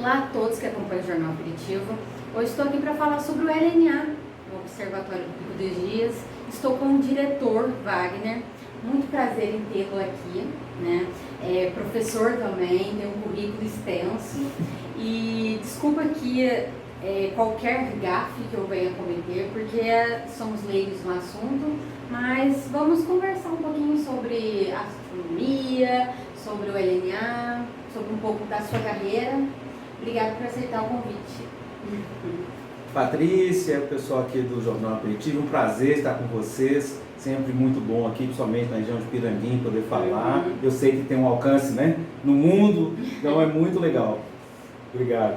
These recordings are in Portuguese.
Olá a todos que acompanham o Jornal Aperitivo. Hoje estou aqui para falar sobre o LNA, o Observatório do Pico dos Dias. Estou com o diretor, Wagner. Muito prazer em tê-lo aqui, né? É professor também, tem um currículo extenso. E desculpa aqui qualquer gafe que eu venha cometer, porque somos leigos no assunto, mas vamos conversar um pouquinho sobre astronomia, sobre o LNA, sobre um pouco da sua carreira. Obrigada por aceitar o convite. Patrícia, pessoal aqui do Jornal Aperitivo, um prazer estar com vocês, sempre muito bom aqui, principalmente na região de Piranguinho, poder falar. Eu sei que tem um alcance, né, no mundo, então é muito legal. Obrigado.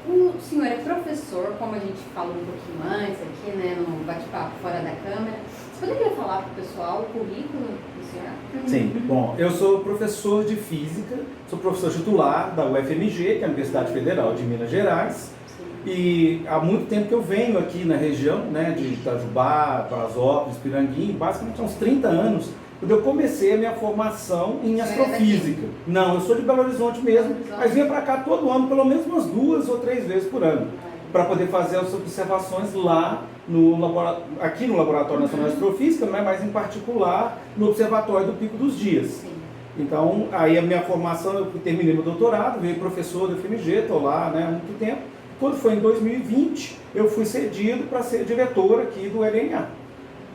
O senhor é professor, como a gente falou um pouquinho antes aqui, né, no bate-papo fora da câmera. Você poderia falar para o pessoal o currículo do senhor? Sim, bom, eu sou professor de Física, sou professor titular da UFMG, que é a Universidade Federal de Minas Gerais. E há muito tempo que eu venho aqui na região, né, de Itajubá, Brasópolis, Piranguinho, basicamente há uns 30 anos, quando eu comecei a minha formação em astrofísica. Não, eu sou de Belo Horizonte mesmo, mas vinha para cá todo ano, pelo menos umas 2 ou 3 vezes por ano, para poder fazer as observações lá aqui no Laboratório Nacional de Astrofísica, mas em particular no Observatório do Pico dos Dias. Então, aí a minha formação, eu terminei meu doutorado, veio professor da UFMG, estou lá, né, há muito tempo. Quando foi em 2020, eu fui cedido para ser diretor aqui do LNA.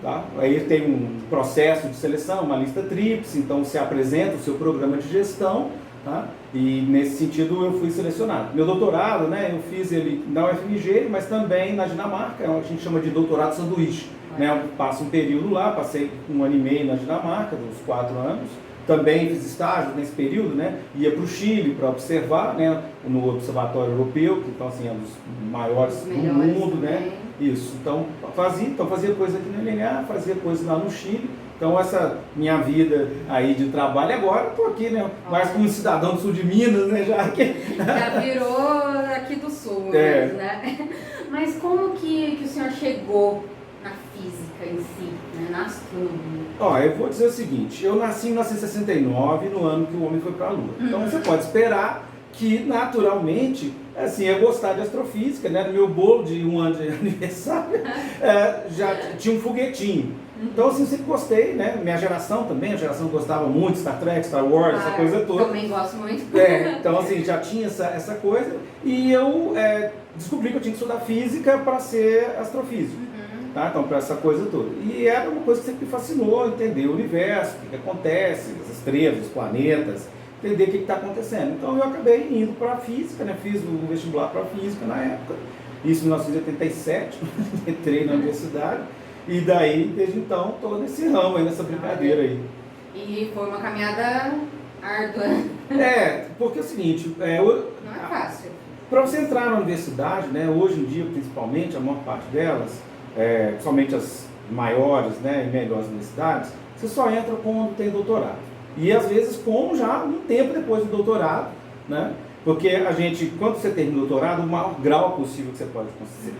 Tá? Aí tem um processo de seleção, uma lista tríplice, então você apresenta o seu programa de gestão, tá? E nesse sentido eu fui selecionado. Meu doutorado, né, eu fiz ele na UFMG, mas também na Dinamarca, a gente chama de doutorado sanduíche. Né? Eu passo um período lá, passei 1 ano e meio na Dinamarca, uns 4 anos. Também fiz estágio nesse período, né? Ia para o Chile para observar, né? No Observatório Europeu, que então, assim, é um dos maiores do mundo, né? Isso. Então fazia coisa aqui no LNA, fazia coisa lá no Chile. Então essa minha vida aí de trabalho, agora estou aqui, né? Mais como cidadão do sul de Minas, né? Já virou aqui do sul, né? Mas como que o senhor chegou na física em si, né? Na astronomia? Ó, eu vou dizer o seguinte, eu nasci em 1969, no ano que o homem foi para a Lua. Então você pode esperar que, naturalmente, assim, eu gostar de astrofísica, né? No meu bolo de 1 ano de aniversário, já tinha um foguetinho. Então, assim, eu sempre gostei, né? Minha geração também, a geração gostava muito de Star Trek, Star Wars, essa coisa toda. Também gosto muito. Então, assim, já tinha essa coisa. E eu descobri que eu tinha que estudar física para ser astrofísico. Tá? Então, para essa coisa toda. E era uma coisa que sempre me fascinou, entender o universo, o que acontece, as estrelas, os planetas, entender o que está acontecendo. Então, eu acabei indo para a física, né? Fiz o vestibular para a física na época, isso em 1987, entrei na universidade, e daí, desde então, estou nesse ramo aí, nessa brincadeira aí. E foi uma caminhada árdua. Porque é o seguinte... não é fácil. Para você entrar na universidade, né, hoje em dia, principalmente, a maior parte delas, somente as maiores, né, e melhores universidades, você só entra quando tem doutorado. E às vezes como já um tempo depois do doutorado, né? Porque a gente, quando você termina o doutorado, o maior grau possível que você pode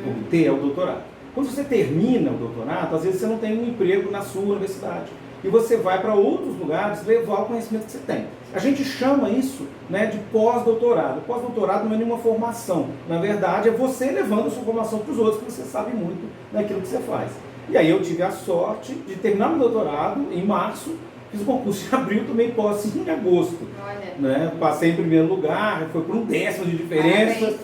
obter é o doutorado. Quando você termina o doutorado, às vezes você não tem um emprego na sua universidade. E você vai para outros lugares levar o conhecimento que você tem. A gente chama isso, né, de pós-doutorado. Pós-doutorado não é nenhuma formação. Na verdade, é você levando a sua formação para os outros, porque você sabe muito daquilo que você faz. E aí eu tive a sorte de terminar meu doutorado em março, fiz o concurso em abril, tomei posse em agosto. Olha. Né? Passei em primeiro lugar, foi por 1/10 de diferença.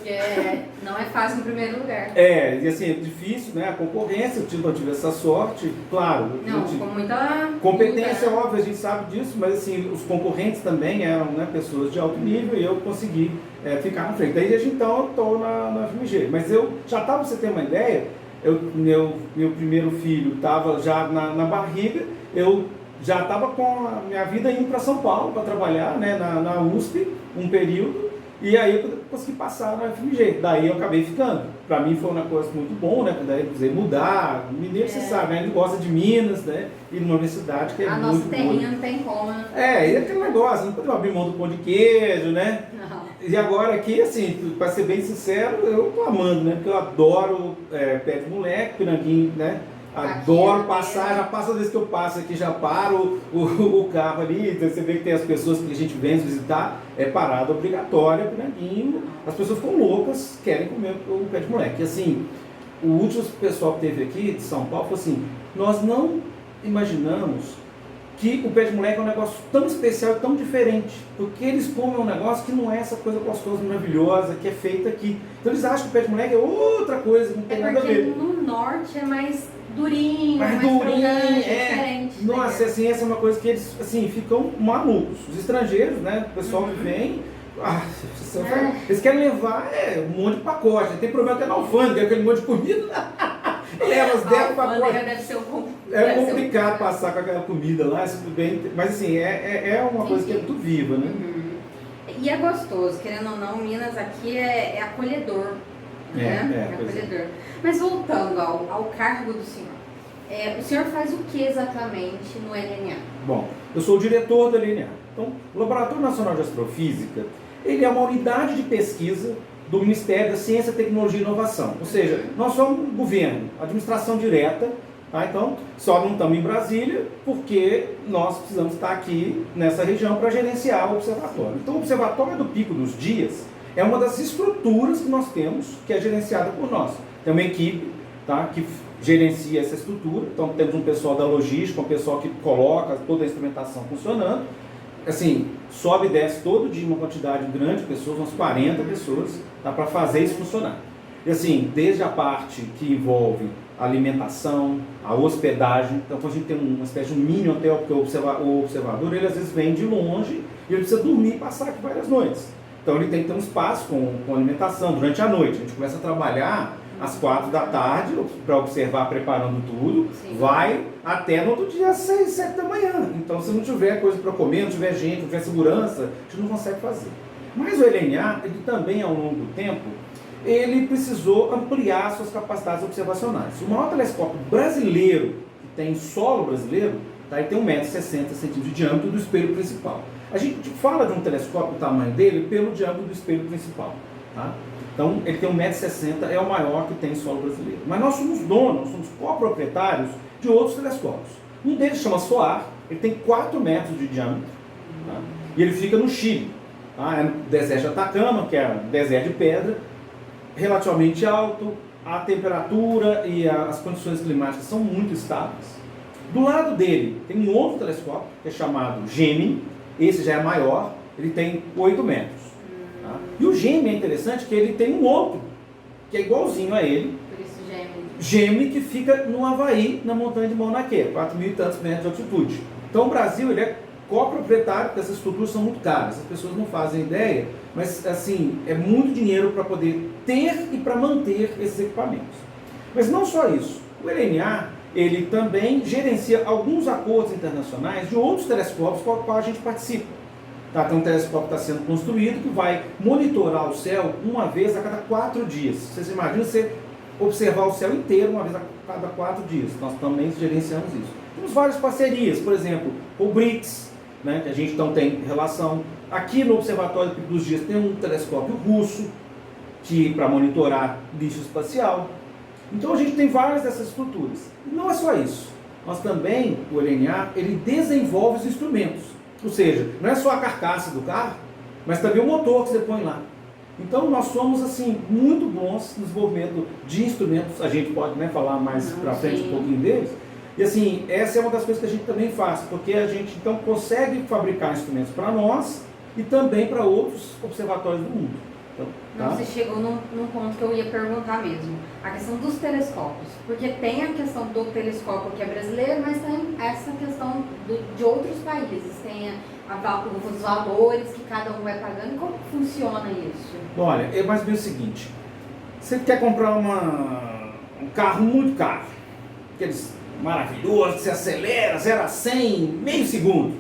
Não é fácil no primeiro lugar. E assim, é difícil, né? A concorrência, eu tive essa sorte, claro. Com muita competência, óbvio, a gente sabe disso, mas assim, os concorrentes também eram, né, pessoas de alto nível e eu consegui ficar na frente. Daí, desde então, eu estou na FMG. Mas eu já estava, pra você ter uma ideia, meu primeiro filho estava já na barriga, eu já estava com a minha vida indo para São Paulo para trabalhar, né, na USP, um período, e aí eu consegui passar na FMG. Daí eu acabei ficando. Para mim foi uma coisa muito bom, né, porque daí eu precisei mudar. Mineiro, você sabe, né, ele gosta de Minas, né, e numa universidade que é muito boa. A nossa terrinha não tem como, né? E aquele negócio, não pode abrir mão do pão de queijo, né? Não. E agora aqui, assim, para ser bem sincero, eu tô amando, né, porque eu adoro pé de moleque, Piranguinho, né? Adoro passar, já passa a vez que eu passo aqui, já paro o carro ali, então você vê que tem as pessoas que a gente vem visitar, é parada obrigatória, pinadinho, as pessoas ficam loucas, querem comer o pé de moleque. E assim, o último pessoal que teve aqui de São Paulo falou assim, nós não imaginamos que o pé de moleque é um negócio tão especial e tão diferente, porque eles comem um negócio que não é essa coisa gostosa, maravilhosa, que é feita aqui. Então eles acham que o pé de moleque é outra coisa, que não tem nada a ver. Porque no norte é mais durinho, mais durinho, crocante, diferente. Nossa, assim, essa é uma coisa que eles assim, ficam malucos. Os estrangeiros, né, o pessoal que vem, eles querem levar um monte de pacote. Tem problema que é na alfândega, aquele monte de comida. Leva os 10 pacotes. Deve ser é complicado passar com aquela comida lá, mas assim, é uma coisa que é muito viva, né? E é gostoso, querendo ou não, Minas aqui é acolhedor. Né? É acolhedor. Mas voltando ao cargo do senhor, o senhor faz o que exatamente no LNA? Bom, eu sou o diretor do LNA. Então, o Laboratório Nacional de Astrofísica, ele é uma unidade de pesquisa do Ministério da Ciência, Tecnologia e Inovação. Ou seja, nós somos um governo, administração direta, tá? Então, só não estamos em Brasília porque nós precisamos estar aqui nessa região para gerenciar o observatório. Então, o Observatório do Pico dos Dias é uma das estruturas que nós temos, que é gerenciada por nós. Tem uma equipe, tá, que gerencia essa estrutura, então temos um pessoal da logística, um pessoal que coloca toda a instrumentação funcionando. Assim, sobe e desce todo dia uma quantidade grande de pessoas, umas 40 pessoas, tá, para fazer isso funcionar. E assim, desde a parte que envolve a alimentação, a hospedagem, então a gente tem uma espécie de um mini hotel, porque o observador, ele às vezes vem de longe e ele precisa dormir e passar aqui várias noites. Então ele tem que ter um espaço com alimentação durante a noite. A gente começa a trabalhar às 4 da tarde para observar, preparando tudo. Sim. Vai até no outro dia às 6, 7 da manhã. Então se não tiver coisa para comer, não tiver gente, não tiver segurança, a gente não consegue fazer. Mas o LNA, ele também ao longo do tempo, ele precisou ampliar suas capacidades observacionais. O maior telescópio brasileiro que tem em solo brasileiro, tá, ele tem 1,60 m de diâmetro do espelho principal. A gente fala de um telescópio, o tamanho dele, pelo diâmetro do espelho principal. Tá? Então, ele tem 1,60 m, é o maior que tem em solo brasileiro. Mas nós somos donos, somos coproprietários de outros telescópios. Um deles chama SOAR, ele tem 4 metros de diâmetro, tá? E ele fica no Chile. Tá? É no deserto de Atacama, que é um deserto de pedra, relativamente alto, a temperatura e as condições climáticas são muito estáveis. Do lado dele tem um outro telescópio, que é chamado Gemini. Esse já é maior, ele tem 8 metros. Tá? E o Gemini é interessante que ele tem um outro, que é igualzinho a ele. Por isso Gemini. Gemini, que fica no Havaí, na montanha de Mauna Kea, 4.000 e tantos metros de altitude. Então o Brasil, ele é coproprietário, porque essas estruturas são muito caras, as pessoas não fazem ideia, mas assim, é muito dinheiro para poder ter e para manter esses equipamentos. Mas não só isso, o LNA, ele também gerencia alguns acordos internacionais de outros telescópios com os quais a gente participa. Tá? Tem um telescópio que está sendo construído que vai monitorar o céu uma vez a cada 4 dias. Vocês imaginam você observar o céu inteiro uma vez a cada 4 dias. Nós também gerenciamos isso. Temos várias parcerias, por exemplo, o BRICS, né, que a gente então tem relação. Aqui no Observatório do Pico dos Dias tem um telescópio russo para monitorar lixo espacial. Então a gente tem várias dessas estruturas. E não é só isso. Nós também, o LNA, ele desenvolve os instrumentos. Ou seja, não é só a carcaça do carro, mas também o motor que você põe lá. Então nós somos assim muito bons no desenvolvimento de instrumentos. A gente pode, né, falar mais para frente um pouquinho deles. E assim, essa é uma das coisas que a gente também faz, porque a gente então consegue fabricar instrumentos para nós e também para outros observatórios do mundo. Então, não, você chegou num ponto que eu ia perguntar mesmo. A questão dos telescópios. Porque tem a questão do telescópio que é brasileiro, mas tem essa questão de outros países. Tem os valores que cada um vai pagando. Como funciona isso? Olha, é mais ou menos o seguinte. Você quer comprar um carro muito caro. Aqueles maravilhosos, que você acelera 0 a 100 em meio segundo.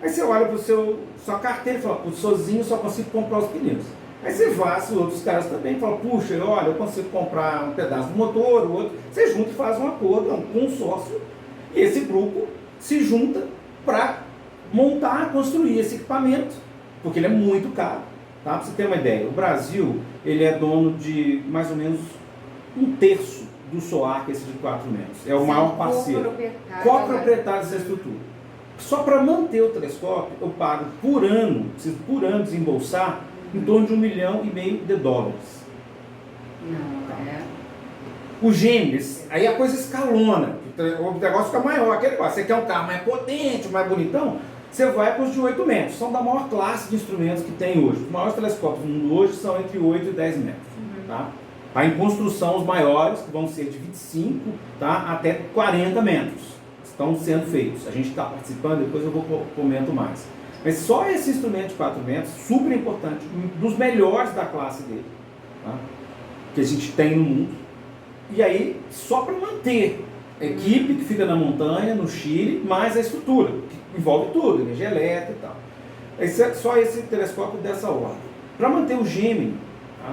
Aí você olha para sua carteira e fala, sozinho só consigo comprar os pneus. Aí você vai, os outros caras também falam, puxa, olha, eu consigo comprar um pedaço do motor, o outro. Você junta e faz um acordo, um consórcio, e esse grupo se junta para montar, construir esse equipamento, porque ele é muito caro. Tá? Para você ter uma ideia, o Brasil, ele é dono de mais ou menos 1/3 do SOAR, que é esse de 4 metros. É o maior parceiro. Co-proprietário Dessa estrutura. Só para manter o telescópio, eu pago por ano, preciso por ano desembolsar em torno de US$ 1,5 milhão. Não, é. O Gêmeos, aí a coisa escalona, o negócio fica maior. Aquele negócio, você quer um carro mais potente, mais bonitão, você vai para os de 8 metros. São da maior classe de instrumentos que tem hoje. Os maiores telescópios do mundo hoje são entre 8 e 10 metros. Tá? Tá em construção os maiores, que vão ser de 25, tá, até 40 metros. Estão sendo feitos. A gente está participando, depois eu comento mais. Mas só esse instrumento de 4 metros, super importante, um dos melhores da classe dele, tá, que a gente tem no mundo. E aí, só para manter a equipe que fica na montanha, no Chile, mais a estrutura, que envolve tudo, energia elétrica e tal. Só esse telescópio dessa ordem. Para manter o Gemini, tá,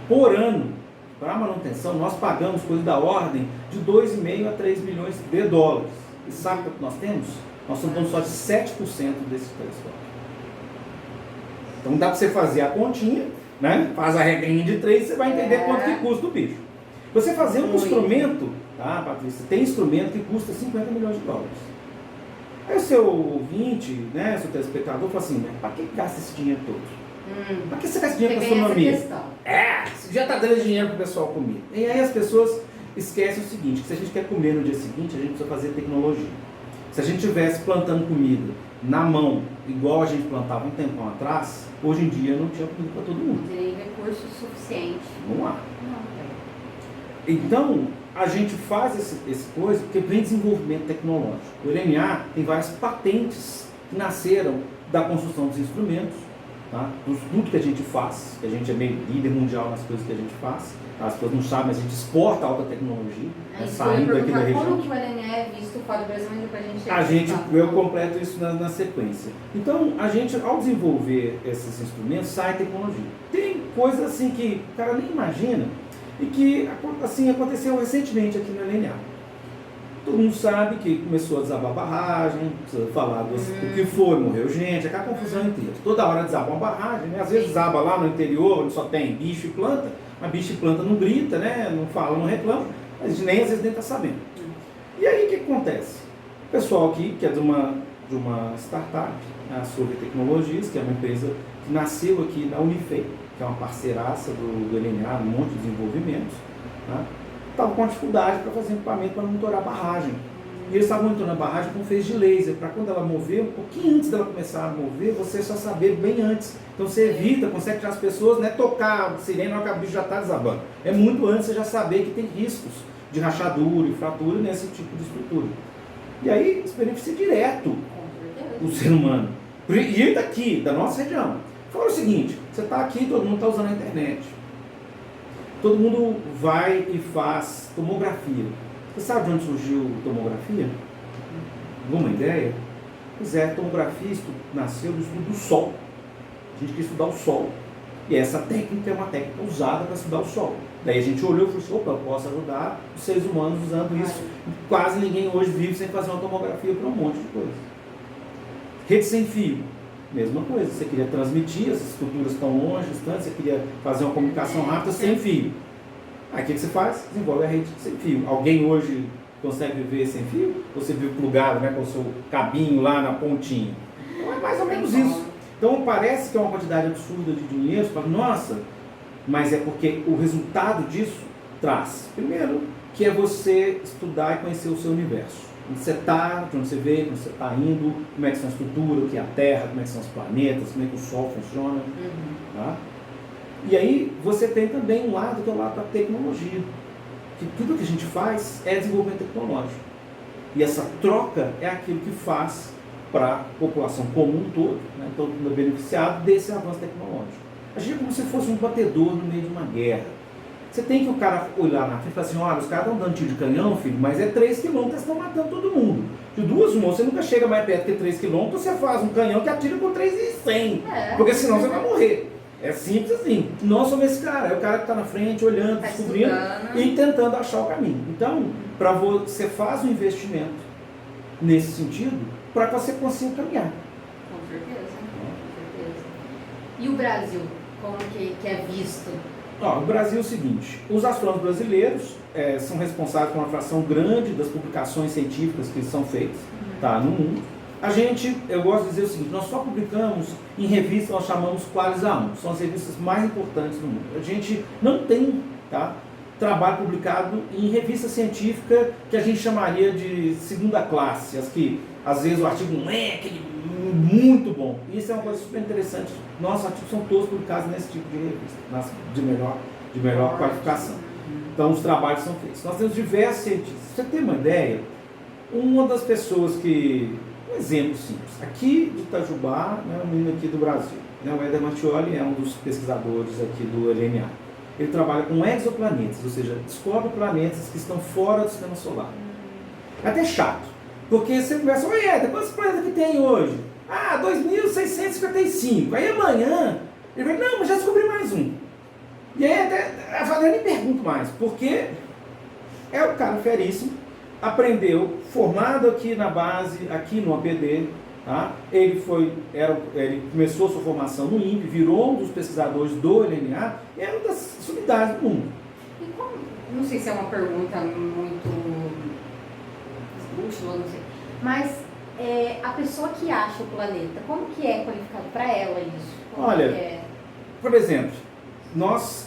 por ano, para manutenção, nós pagamos coisa da ordem de $2,5 a 3 milhões. E sabe quanto nós temos? Nós estamos dando só de 7% desse telescópio. Então dá para você fazer a continha, né? Faz a regrinha de 3, você vai entender quanto que custa o bicho. Você fazer um instrumento, tá, Patrícia? Tem instrumento que custa $50 milhões. Aí o seu ouvinte, né, seu telespectador, fala assim, para que gasta esse dinheiro todo? Para que você gasta dinheiro com astronomia? Você já está dando dinheiro para o pessoal comer. E aí as pessoas esquecem o seguinte, que se a gente quer comer no dia seguinte, a gente precisa fazer tecnologia. Se a gente estivesse plantando comida na mão, igual a gente plantava um tempão atrás, hoje em dia não tinha comida para todo mundo. Não tem recurso suficiente. Não há. Então, a gente faz esse coisa porque vem desenvolvimento tecnológico. O LNA tem várias patentes que nasceram da construção dos instrumentos, tá? Tudo que a gente faz, que a gente é meio líder mundial nas coisas que a gente faz. As pessoas não sabem, mas a gente exporta alta tecnologia, saindo daqui da região. Como que o LNA é visto fora do Brasil, mas depois a gente... Eu completo isso na sequência. Então, a gente, ao desenvolver esses instrumentos, sai tecnologia. Tem coisas assim que o cara nem imagina e que assim, aconteceu recentemente aqui no LNA. Todo mundo sabe que começou a desabar a barragem, precisa falar do que foi, morreu gente, aquela confusão inteira. Toda hora desaba uma barragem, né? Às vezes desaba lá no interior, onde só tem bicho e planta, mas bicho e planta não grita, né? Não fala, não reclama, a gente às vezes nem está sabendo. E aí o que acontece? O pessoal aqui, que é de uma startup, a Survey Tecnologias, que é uma empresa que nasceu aqui na Unifei, que é uma parceiraça do LNA, um monte de desenvolvimentos, tá? Estava com dificuldade para fazer equipamento para monitorar a barragem. E eles estavam monitorando a barragem com feixe de laser, para quando ela mover, um pouquinho antes dela começar a mover, você só saber bem antes. Então você evita, consegue tirar as pessoas, não é tocar a sirene na hora que o bicho já está desabando. É muito antes você já saber que tem riscos de rachadura e fratura nesse tipo de estrutura. E aí isso beneficia direto o ser humano. E daqui, da nossa região. Fala o seguinte, você está aqui, todo mundo está usando a internet. Todo mundo vai e faz tomografia. Você sabe de onde surgiu tomografia? Alguma ideia? Pois é, tomografia nasceu do estudo do Sol. A gente quer estudar o Sol. E essa técnica é uma técnica usada para estudar o Sol. Daí a gente olhou e falou assim, opa, eu posso ajudar os seres humanos usando isso. Quase ninguém hoje vive sem fazer uma tomografia para um monte de coisa. Rede sem fio. Mesma coisa, você queria transmitir, as estruturas estão longe, distantes, você queria fazer uma comunicação rápida sem fio. Aí o que você faz? Desenvolve a rede sem fio. Alguém hoje consegue viver sem fio? Ou você vive plugado, né, com o seu cabinho lá na pontinha? Então é mais ou menos isso. Então parece que é uma quantidade absurda de dinheiro, você fala, nossa, mas é porque o resultado disso traz, primeiro, que é você estudar e conhecer o seu universo. Onde você está, de onde você veio, onde você está indo, como é que são a estrutura, o que é a Terra, como é que são os planetas, como é que o Sol funciona. Tá? E aí você tem também um lado que é o lado da tecnologia. Que tudo que a gente faz é desenvolvimento tecnológico. E essa troca é aquilo que faz para a população comum todo, né, todo mundo é beneficiado desse avanço tecnológico. A gente é como se fosse um batedor no meio de uma guerra. Você tem que o cara olhar na frente e falar assim, olha, os caras estão dando tiro de canhão, filho, mas é 3 quilômetros, estão matando todo mundo. De duas, você nunca chega mais perto que 3 quilômetros, você faz um canhão que atira com 3,100, porque senão você vai morrer. É simples assim. Nós somos esse cara, é o cara que está na frente, olhando, descobrindo e tentando achar o caminho. Então, para você faz um investimento nesse sentido, para que você consiga caminhar. Com certeza, com certeza. E o Brasil, como que é visto Ó, no Brasil é o seguinte, os astrônomos brasileiros são responsáveis por uma fração grande das publicações científicas que são feitas, tá, no mundo. Eu gosto de dizer o seguinte, nós só publicamos em revistas que nós chamamos Qualis A1, são as revistas mais importantes do mundo. A gente não tem, tá, trabalho publicado em revista científica que a gente chamaria de segunda classe, as que às vezes o artigo não é aquele muito bom. Isso é uma coisa super interessante. Nossos artigos são todos publicados nesse tipo de revista, de melhor qualificação. Então os trabalhos são feitos. Nós temos diversos cientistas. Pra você ter uma ideia, uma das pessoas que, um exemplo simples, aqui de Itajubá, né, um menino aqui do Brasil, né, o Éder Mattioli é um dos pesquisadores aqui do LNA. Ele trabalha com exoplanetas, ou seja, descobre planetas que estão fora do sistema solar. É até chato, porque você conversa, oi Éder, quantos planetas que tem hoje? Ah, 2.655. Aí amanhã, ele vai, não, mas já descobri mais um. E aí até, eu nem pergunto mais, porque é o cara feríssimo, aprendeu, formado aqui na base, aqui no APD, tá? Ele começou sua formação no INPE, virou um dos pesquisadores do LNA, e é uma das unidades do mundo. E como, não sei se é uma pergunta muito esdrúxula, não sei, mas a pessoa que acha o planeta, como que é qualificado para ela isso? Como Olha, por exemplo,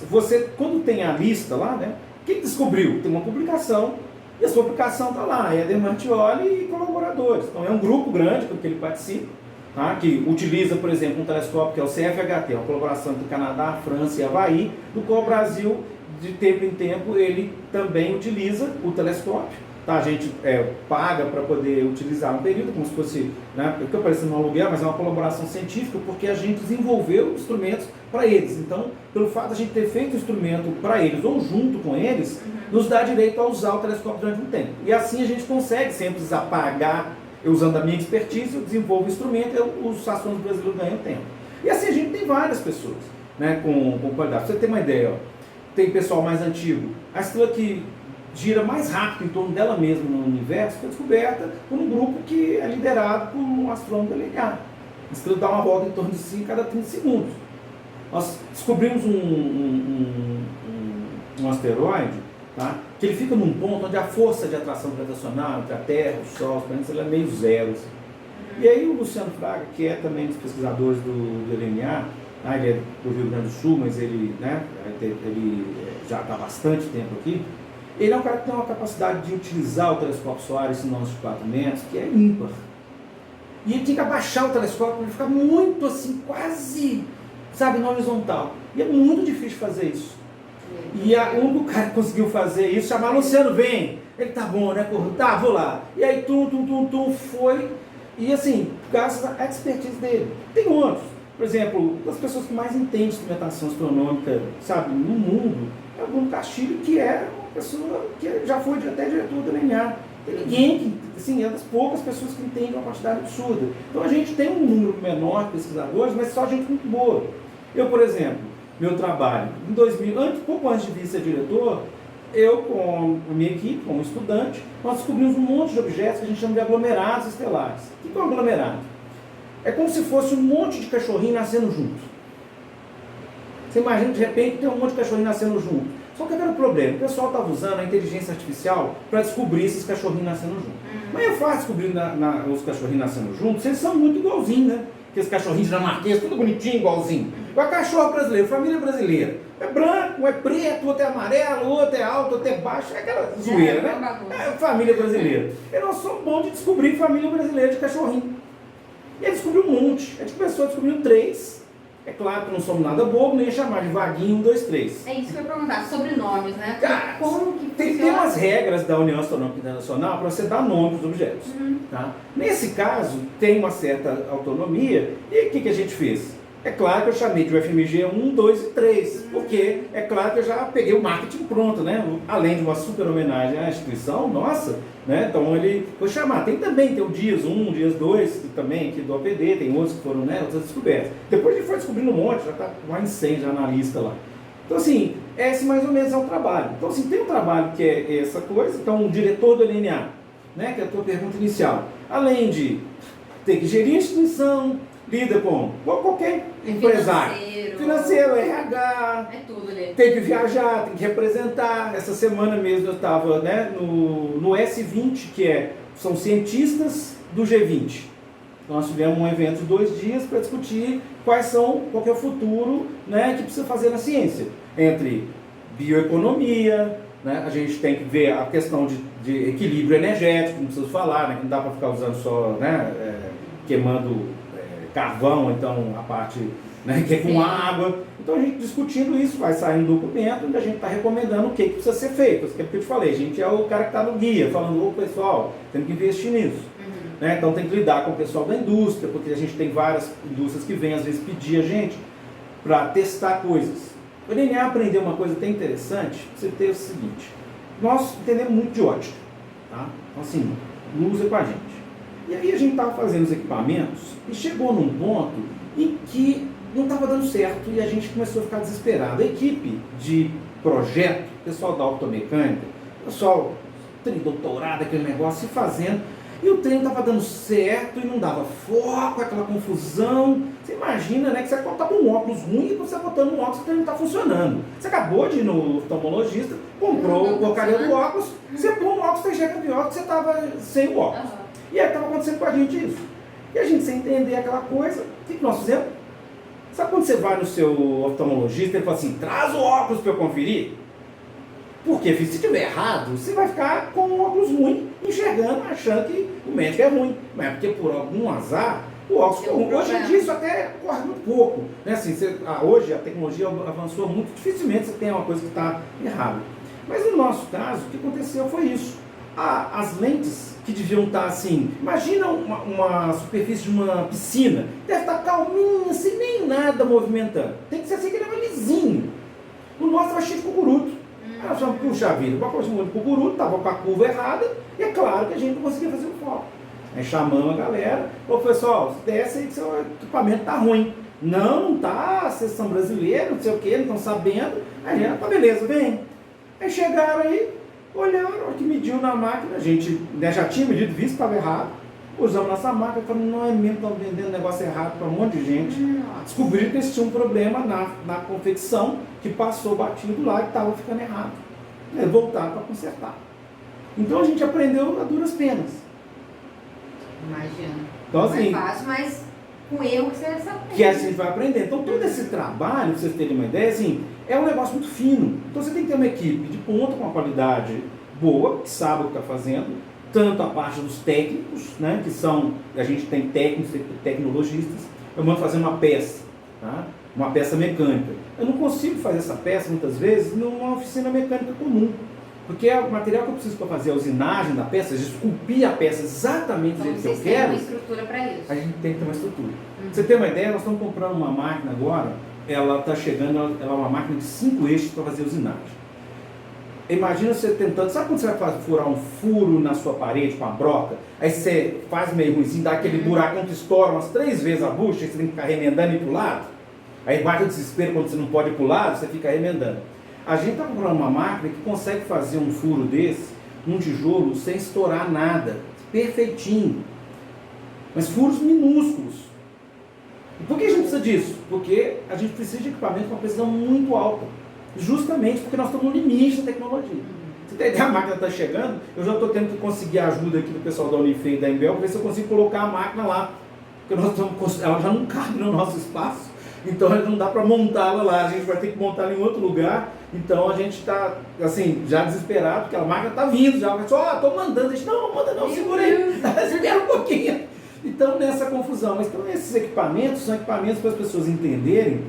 você quando tem a lista lá, né? Quem descobriu? Tem uma publicação, e a sua publicação está lá, Éder Mattioli e colaboradores. Então é um grupo grande com que ele participa, tá? Que utiliza, por exemplo, um telescópio que é o CFHT, uma colaboração entre o Canadá, França e Havaí, do qual o Brasil, de tempo em tempo, ele também utiliza o telescópio. Tá? A gente paga para poder utilizar um período, como se fosse, né, fica parecendo um aluguel, mas é uma colaboração científica, porque a gente desenvolveu instrumentos para eles. Então, pelo fato de a gente ter feito o instrumento para eles, ou junto com eles, nos dá direito a usar o telescópio durante um tempo. E assim a gente consegue, sem precisar pagar, usando a minha expertise, eu desenvolvo o instrumento e os astrônomos brasileiros ganham tempo. E assim a gente tem várias pessoas, né, com qualidade. Pra você ter uma ideia, ó, tem pessoal mais antigo, a estrela que gira mais rápido em torno dela mesma no universo foi descoberta por um grupo que é liderado por um astrônomo da LNA. A estrela dá uma volta em torno de si cada 30 segundos. Nós descobrimos um asteroide, tá, que ele fica num ponto onde a força de atração gravitacional entre a Terra, o Sol, os planetas, ela é meio zero. Assim. E aí o Luciano Fraga, que é também um dos pesquisadores do LNA, tá, ele é do Rio Grande do Sul, mas ele, né, ele já está há bastante tempo aqui. Ele é um cara que tem uma capacidade de utilizar o telescópio solar, esse nosso de 4 metros, que é ímpar. E ele tem que abaixar o telescópio para ele ficar muito assim, quase, sabe, na horizontal. E é muito difícil fazer isso. E o único cara que conseguiu fazer isso, chamar Luciano, vem. Ele, tá bom, né, porra? Tá, vou lá. E aí, foi. E assim, graças à expertise dele. Tem outros. Por exemplo, das pessoas que mais entendem instrumentação astronômica, sabe, no mundo, é o Bruno Castilho, que é uma pessoa que já foi até diretor do LNA. Tem ninguém que, assim, é das poucas pessoas que entendem uma quantidade absurda. Então a gente tem um número menor de pesquisadores, mas só gente muito boa. Eu, por exemplo, meu trabalho, em 2000, pouco antes de ser diretor, eu com a minha equipe, como estudante, nós descobrimos um monte de objetos que a gente chama de aglomerados estelares. O que é um aglomerado? É como se fosse um monte de cachorrinho nascendo junto. Você imagina, de repente, tem um monte de cachorrinho nascendo junto. Só que era o problema, o pessoal estava usando a inteligência artificial para descobrir esses cachorrinhos nascendo juntos. Mas é fácil descobrir os cachorrinhos nascendo juntos, eles são muito igualzinhos, né? Aqueles cachorrinhos dinamarqueses, tudo bonitinho, igualzinho. Agora, cachorro brasileiro, família brasileira. É branco, um é preto, outro é amarelo, outro é alto, outro é baixo. É aquela zoeira, né? É família brasileira. E nós somos bons de descobrir família brasileira de cachorrinho. E ele descobriu um monte. A gente começou a descobrir 3. É claro que não somos nada bobo, nem ia chamar de Vaguinho 1, 2, 3. É isso que eu ia perguntar, sobrenomes, né? Cara, como que tem umas regras da União Astronômica Internacional para você dar nome para os objetos. Tá? Nesse caso, tem uma certa autonomia. E o que a gente fez? É claro que eu chamei de UFMG 1, 2 e 3, porque é claro que eu já peguei o marketing pronto, né? Além de uma super homenagem à instituição, nossa, né? Então ele foi chamar. Tem o Dias 1, Dias 2, também aqui do APD, tem outros que foram, né, outras descobertas. Depois a gente foi descobrindo um monte, já está mais de 100 já na lista lá. Então assim, esse mais ou menos é o trabalho. Então assim, tem um trabalho que é essa coisa, então um diretor do LNA, né, que é a tua pergunta inicial. Além de ter que gerir a instituição, lida com qualquer empresário. Financeiro, RH. É tudo ali. Tem que viajar, tem que representar. Essa semana mesmo eu estava, né, no S20, são cientistas do G20. Nós tivemos um evento de 2 dias para discutir qual que é o futuro, né, que precisa fazer na ciência. Entre bioeconomia, né, a gente tem que ver a questão de equilíbrio energético, não preciso falar, né, que não dá para ficar usando só, né, queimando carvão, então a parte, né, que é com água. Então a gente discutindo isso, vai sair um documento onde a gente está recomendando o que precisa ser feito. Isso que eu te falei, a gente é o cara que está no guia, falando, ô pessoal, temos que investir nisso. Né? Então tem que lidar com o pessoal da indústria, porque a gente tem várias indústrias que vêm às vezes pedir a gente para testar coisas. O DNA aprendeu uma coisa até interessante, você ter o seguinte, nós entendemos muito de ótica, tá? Então assim, usa com a gente. E aí a gente estava fazendo os equipamentos e chegou num ponto em que não estava dando certo e a gente começou a ficar desesperado. A equipe de projeto, pessoal da automecânica, pessoal doutorado, aquele negócio, se fazendo, e o treino estava dando certo e não dava foco, aquela confusão. Você imagina, né, que você botava um óculos ruim e você botando um óculos que não está funcionando. Você acabou de ir no oftalmologista, comprou a porcaria do óculos, você põe um óculos, você chega de óculos, você estava sem o óculos. E aí estava acontecendo com a gente isso. E a gente sem entender aquela coisa, o que nós fizemos? Sabe quando você vai no seu oftalmologista e ele fala assim, traz o óculos para eu conferir? Porque se estiver errado, você vai ficar com um óculos ruim, enxergando, achando que o médico é ruim. Mas é porque por algum azar, o óculos é ruim. Hoje em dia isso até corre muito pouco. Né? Assim, hoje a tecnologia avançou muito, dificilmente você tem uma coisa que está errada. Mas no nosso caso, o que aconteceu foi isso. As lentes que deviam estar assim, imagina uma superfície de uma piscina, deve estar calminha, sem nem nada movimentando. Tem que ser assim, que ele é lisinho. O nosso estava cheio de cucuruto. Aí nós falamos, puxa vida, o pacote de cucuruto estava com a curva errada, e é claro que a gente não conseguia fazer o foco. Aí chamamos a galera, ô pessoal, desce aí que seu equipamento está ruim. Não está, vocês são brasileiros, não sei o que, não estão sabendo. Aí ela, tá beleza, vem. Aí chegaram aí, olharam, que mediu na máquina, a gente, né, já tinha medido, visto que estava errado, usamos nossa máquina, falamos, não é mesmo, estão vendendo negócio errado para um monte de gente. Descobriram que eles tinham um problema na confecção, que passou batido lá e estava ficando errado. Aí voltaram para consertar. Então a gente aprendeu a duras penas. Imagina. Então, assim, não é fácil, mas com erro que você aprende. Que a gente vai aprender. Então todo esse trabalho, para vocês terem uma ideia, assim, é um negócio muito fino. Então você tem que ter uma equipe de ponta com uma qualidade boa, que sabe o que está fazendo, tanto a parte dos técnicos, né, que são, a gente tem técnicos e tecnologistas. Eu mando fazer uma peça, tá? Uma peça mecânica. Eu não consigo fazer essa peça, muitas vezes, numa oficina mecânica comum. Porque o material que eu preciso para fazer a usinagem da peça, esculpir a peça exatamente do jeito que eu quero. Então, vocês têm uma estrutura para isso. A gente tem que ter uma estrutura. Pra você ter uma ideia, nós estamos comprando uma máquina agora, ela está chegando, ela é uma máquina de 5 eixos para fazer usinagem. Imagina você tentando, sabe quando você vai furar um furo na sua parede com a broca? Aí você faz meio ruimzinho, dá aquele buracão que estoura umas 3 vezes a bucha, aí você tem que ficar remendando e ir para o lado. Aí bate o desespero quando você não pode ir para o lado, você fica remendando. A gente está comprando uma máquina que consegue fazer um furo desse, um tijolo, sem estourar nada, perfeitinho. Mas furos minúsculos. E por que a gente precisa disso? Porque a gente precisa de equipamento com uma precisão muito alta. Justamente porque nós estamos no limite da tecnologia. Você tem ideia, a máquina está chegando, eu já estou tendo que conseguir a ajuda aqui do pessoal da Unifei e da Embel para ver se eu consigo colocar a máquina lá. Porque ela já não cabe no nosso espaço, então não dá para montá-la lá, a gente vai ter que montá-la em outro lugar. Então a gente está assim, já desesperado, porque a máquina está vindo, já vai só, estou mandando, a gente, não manda não, segura aí, espera um pouquinho. Então nessa confusão, mas então, esses equipamentos são equipamentos para as pessoas entenderem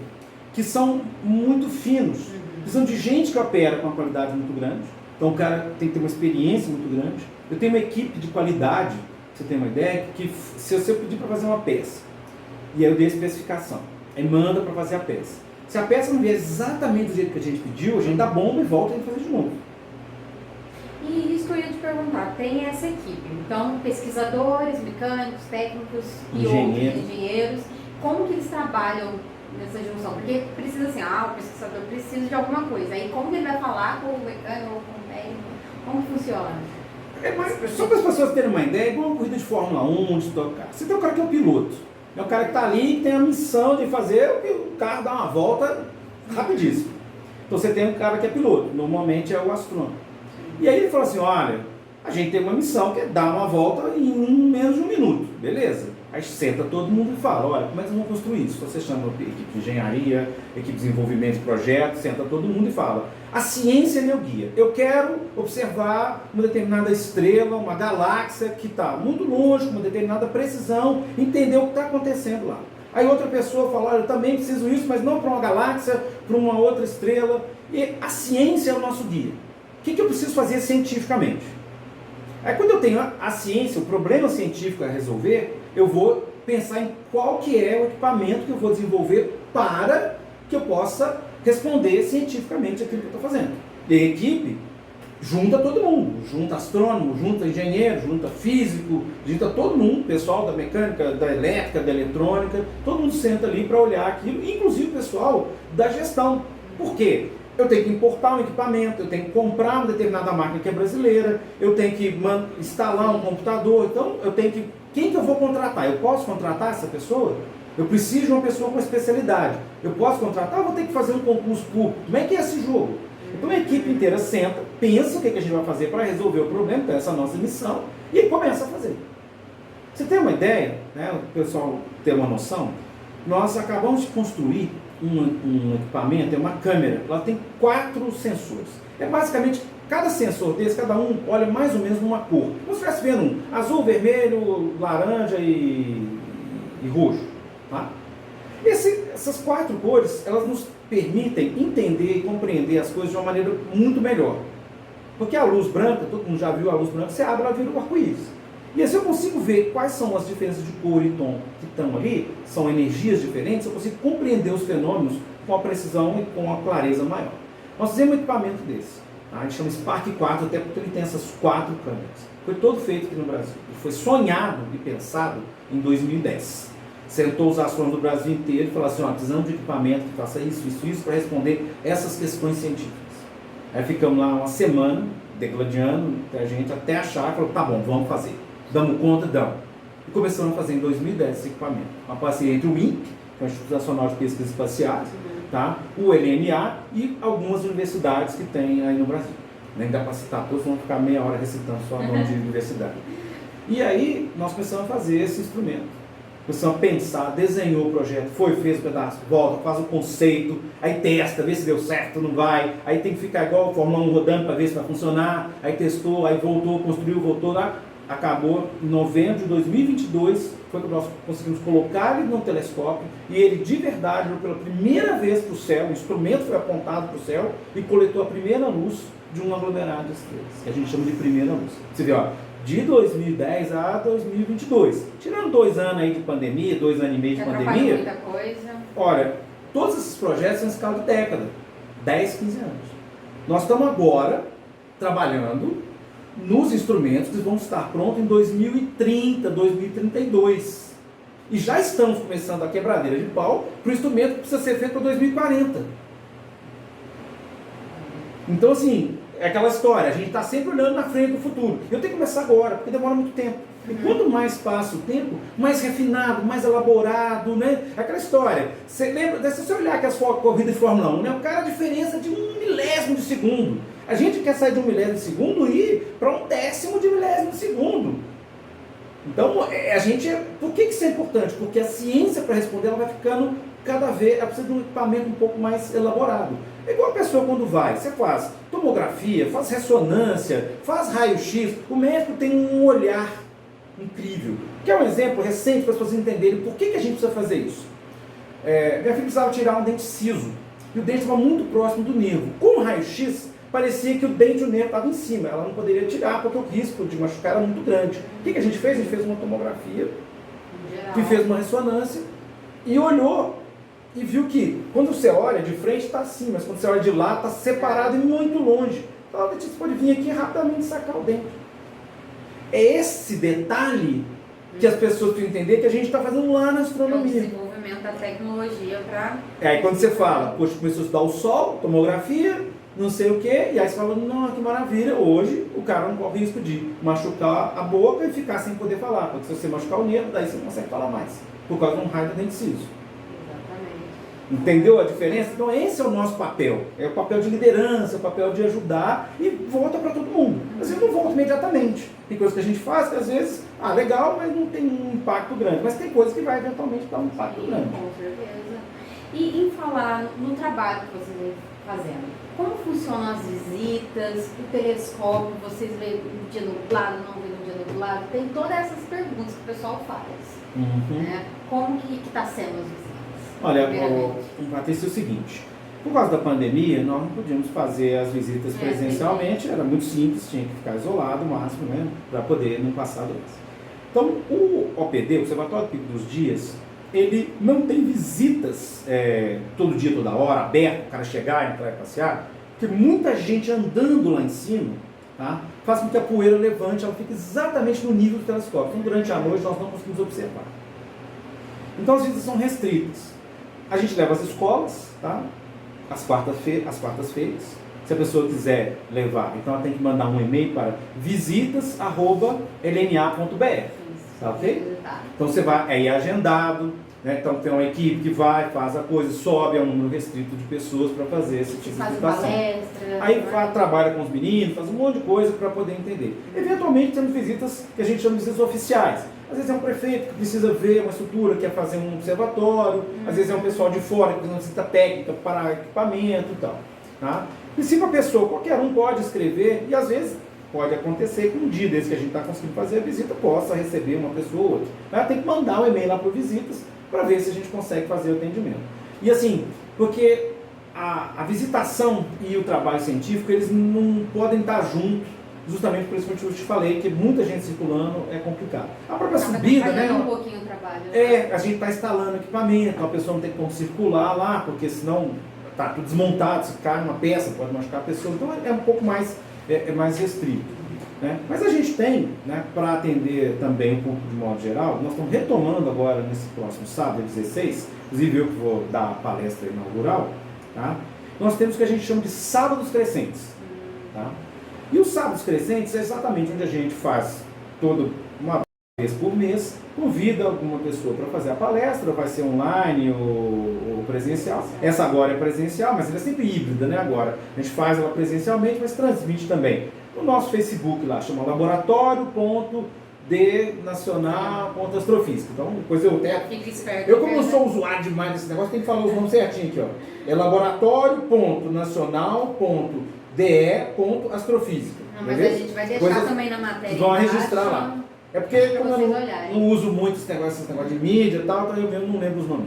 que são muito finos. Precisam de gente que opera com uma qualidade muito grande. Então o cara tem que ter uma experiência muito grande. Eu tenho uma equipe de qualidade, pra você ter uma ideia, que se eu pedir para fazer uma peça, e aí eu dei a especificação, aí manda para fazer a peça. Se a peça não vier exatamente do jeito que a gente pediu, a gente dá bomba e volta a fazer de novo. E isso que eu ia te perguntar, tem essa equipe, então pesquisadores, mecânicos, técnicos e outros engenheiros, como que eles trabalham nessa junção? Porque precisa assim, o pesquisador precisa de alguma coisa, aí como que ele vai falar com o mecânico ou com o técnico? Como funciona? Só para as pessoas terem uma ideia, é igual uma corrida de Fórmula 1, de Stock Car. Você tem um cara que é o piloto, É um cara que está ali e tem a missão de fazer o carro dar uma volta rapidíssimo. Então você tem um cara que é piloto, normalmente é o astrônomo. E aí ele falou assim, olha, a gente tem uma missão que é dar uma volta em menos de um minuto, beleza? Aí senta todo mundo e fala, olha, como é que nós vamos construir isso? Então você chama a equipe de engenharia, equipe de desenvolvimento de projetos, senta todo mundo e fala, a ciência é meu guia, eu quero observar uma determinada estrela, uma galáxia que está muito longe, com uma determinada precisão, entender o que está acontecendo lá. Aí outra pessoa fala, olha, eu também preciso isso, mas não para uma galáxia, para uma outra estrela. E a ciência é o nosso guia. O que eu preciso fazer cientificamente? Aí quando eu tenho a ciência, o problema científico a resolver, eu vou pensar em qual que é o equipamento que eu vou desenvolver para que eu possa responder cientificamente aquilo que eu estou fazendo. E a equipe junta todo mundo, junta astrônomo, junta engenheiro, junta físico, junta todo mundo, pessoal da mecânica, da elétrica, da eletrônica, todo mundo senta ali para olhar aquilo, inclusive o pessoal da gestão. Por quê? Eu tenho que importar um equipamento, eu tenho que comprar uma determinada máquina que é brasileira, eu tenho que instalar um computador, então eu tenho que... Quem que eu vou contratar? Eu posso contratar essa pessoa? Eu preciso de uma pessoa com especialidade. Eu posso contratar? Eu vou ter que fazer um concurso público. Como é que é esse jogo? Então a equipe inteira senta, pensa o que a gente vai fazer para resolver o problema, então essa é a nossa missão, e aí começa a fazer. Você tem uma ideia, né, o pessoal ter uma noção? Nós acabamos de construir um equipamento, é uma câmera, ela tem 4 sensores. É basicamente, cada sensor desse, cada um olha mais ou menos numa cor. Como se estivesse vendo um azul, vermelho, laranja e roxo. Tá? Essas 4 cores, elas nos permitem entender e compreender as coisas de uma maneira muito melhor. Porque a luz branca, todo mundo já viu a luz branca, você abre, ela vira o arco-íris. E assim eu consigo ver quais são as diferenças de cor e tom que estão ali, são energias diferentes, eu consigo compreender os fenômenos com a precisão e com a clareza maior. Nós fizemos um equipamento desse, tá? A gente chama Spark 4, até porque ele tem essas 4 câmeras. Foi todo feito aqui no Brasil. Ele foi sonhado e pensado em 2010. Sentou os astrônomos do Brasil inteiro e falou assim, ó, precisamos de equipamento que faça isso, para responder essas questões científicas. Aí ficamos lá uma semana, degladiando a gente até achar, falou, tá bom, vamos fazer. Damos conta, damos. E começamos a fazer em 2010 esse equipamento. Uma parceria entre o INPE, que é o Instituto Nacional de Pesquisas Espaciais, tá? O LNA e algumas universidades que tem aí no Brasil. Nem dá para citar todos, vamos ficar meia hora recitando só o nome de universidade. E aí nós começamos a fazer esse instrumento. Começamos a pensar, desenhou o projeto, fez o pedaço, volta, faz o conceito, aí testa, vê se deu certo, não vai, aí tem que ficar igual o Fórmula 1 rodando para ver se vai funcionar, aí testou, aí voltou, construiu, voltou lá, acabou em novembro de 2022, foi que nós conseguimos colocar ele no telescópio e ele de verdade olhou pela primeira vez para o céu, o instrumento foi apontado para o céu e coletou a primeira luz de um aglomerado de estrelas, que a gente chama de primeira luz. Você vê, ó, de 2010 a 2022. Tirando 2 anos aí de pandemia, 2 anos e meio de pandemia. Muita coisa. Olha, todos esses projetos são em escala de década. 10, 15 anos. Nós estamos agora trabalhando nos instrumentos que vão estar prontos em 2030, 2032. E já estamos começando a quebradeira de pau para o instrumento que precisa ser feito para 2040. Então, assim, é aquela história, a gente está sempre olhando na frente do futuro. Eu tenho que começar agora, porque demora muito tempo. E quanto mais passa o tempo, mais refinado, mais elaborado, né? Aquela história. Você lembra, se você olhar aquelas corridas de Fórmula 1, né? O cara, a diferença de 1 milésimo de segundo. A gente quer sair de 1 milésimo de segundo e ir para 1/10 de milésimo de segundo. Então, a gente... Por que isso é importante? Porque a ciência, para responder, ela vai ficando cada vez... Ela precisa de um equipamento um pouco mais elaborado. É igual a pessoa quando vai, você faz tomografia, faz ressonância, faz raio-x, o médico tem um olhar incrível. Que é um exemplo recente para as pessoas entenderem por que a gente precisa fazer isso. Minha filha precisava tirar um dente ciso, e o dente estava muito próximo do nervo. Com o raio-x, parecia que o dente e o nervo estavam em cima, ela não poderia tirar porque o risco de machucar era muito grande. O que a gente fez? A gente fez uma tomografia, que fez uma ressonância, e olhou e viu que quando você olha de frente está assim, mas quando você olha de lá está separado e muito longe. Então a dentista pode vir aqui e rapidamente sacar o dente. É esse detalhe que as pessoas precisam entender que a gente está fazendo lá na astronomia. É o desenvolvimento da tecnologia para... Aí quando você fala, poxa, começou a estudar o Sol, tomografia, não sei o quê, e aí você fala, não, que maravilha, hoje o cara não corre risco de machucar a boca e ficar sem poder falar, porque se você machucar o nervo, daí você não consegue falar mais. por causa de um raio de dente ciso. Exatamente. Entendeu a diferença? Então esse é o nosso papel. É o papel de liderança, é o papel de ajudar e volta para todo mundo. Às vezes não volta imediatamente. Tem coisas que a gente faz que às vezes, legal, mas não tem um impacto grande. Mas tem coisas que vai eventualmente dar um impacto grande. Com certeza. E em falar no trabalho que vocês vêm fazendo, como funcionam as visitas, o telescópio, vocês veem no dia nublado, não veem no dia nublado? Tem todas essas perguntas que o pessoal faz. Né? Como que está sendo as visitas? Olha, Patrícia, é o seguinte, por causa da pandemia, nós não podíamos fazer as visitas presencialmente, era muito simples, tinha que ficar isolado o máximo, né, para poder não passar doença. Então, o OPD, o Observatório do Pico dos Dias, ele não tem visitas todo dia, toda hora, aberto, o cara chegar, entrar e passear, porque muita gente andando lá em cima, tá, faz com que a poeira levante, ela fica exatamente no nível do telescópio. Então, durante a noite, nós não conseguimos observar. Então, as visitas são restritas. A gente leva as escolas, tá? Às quartas-feiras. Se a pessoa quiser levar, então ela tem que mandar um e-mail para visitas@lna.br, tá ok? Então você vai, aí é agendado, né? Então tem uma equipe que vai, faz a coisa, sobe a um número restrito de pessoas para fazer esse tipo de visitação. Palestra, aí trabalha com os meninos, faz um monte de coisa para poder entender. Eventualmente temos visitas que a gente chama de visitas oficiais. Às vezes é um prefeito que precisa ver uma estrutura, quer fazer um observatório, às vezes é um pessoal de fora que precisa de uma visita técnica para equipamento e tal. Tá? E se a pessoa, qualquer um pode escrever, e às vezes pode acontecer que um dia desse que a gente está conseguindo fazer a visita, possa receber uma pessoa ou outra. Ela tem que mandar um e-mail lá para o Visitas para ver se a gente consegue fazer o atendimento. E assim, porque a visitação e o trabalho científico, eles não podem estar juntos. Justamente por isso que eu te falei que muita gente circulando é complicado. A própria subida, né? Um pouquinho o trabalho. A gente está instalando equipamento, a pessoa não tem como circular lá, porque senão está tudo desmontado, se cai uma peça, pode machucar a pessoa. Então é um pouco mais, mais restrito. Né? Mas a gente tem, né, para atender também o público de modo geral, nós estamos retomando agora nesse próximo sábado, 16, inclusive eu que vou dar a palestra inaugural, tá? Nós temos o que a gente chama de sábados crescentes. Tá? E os sábados crescentes é exatamente onde a gente faz uma vez por mês, convida alguma pessoa para fazer a palestra, vai ser online ou presencial. Essa agora é presencial, mas ela é sempre híbrida, né? Agora a gente faz ela presencialmente, mas transmite também no nosso Facebook lá, chama laboratório.dnacional.astrofísica. Então, depois eu como não sou usuário demais desse negócio, tem que falar os nomes certinho aqui, ó. É laboratório.nacional.de.astrofísica. Mas a gente vai deixar também na matéria. Vão registrar lá. É porque como eu não uso muito esse negócio de mídia e tal, então eu não lembro os nomes.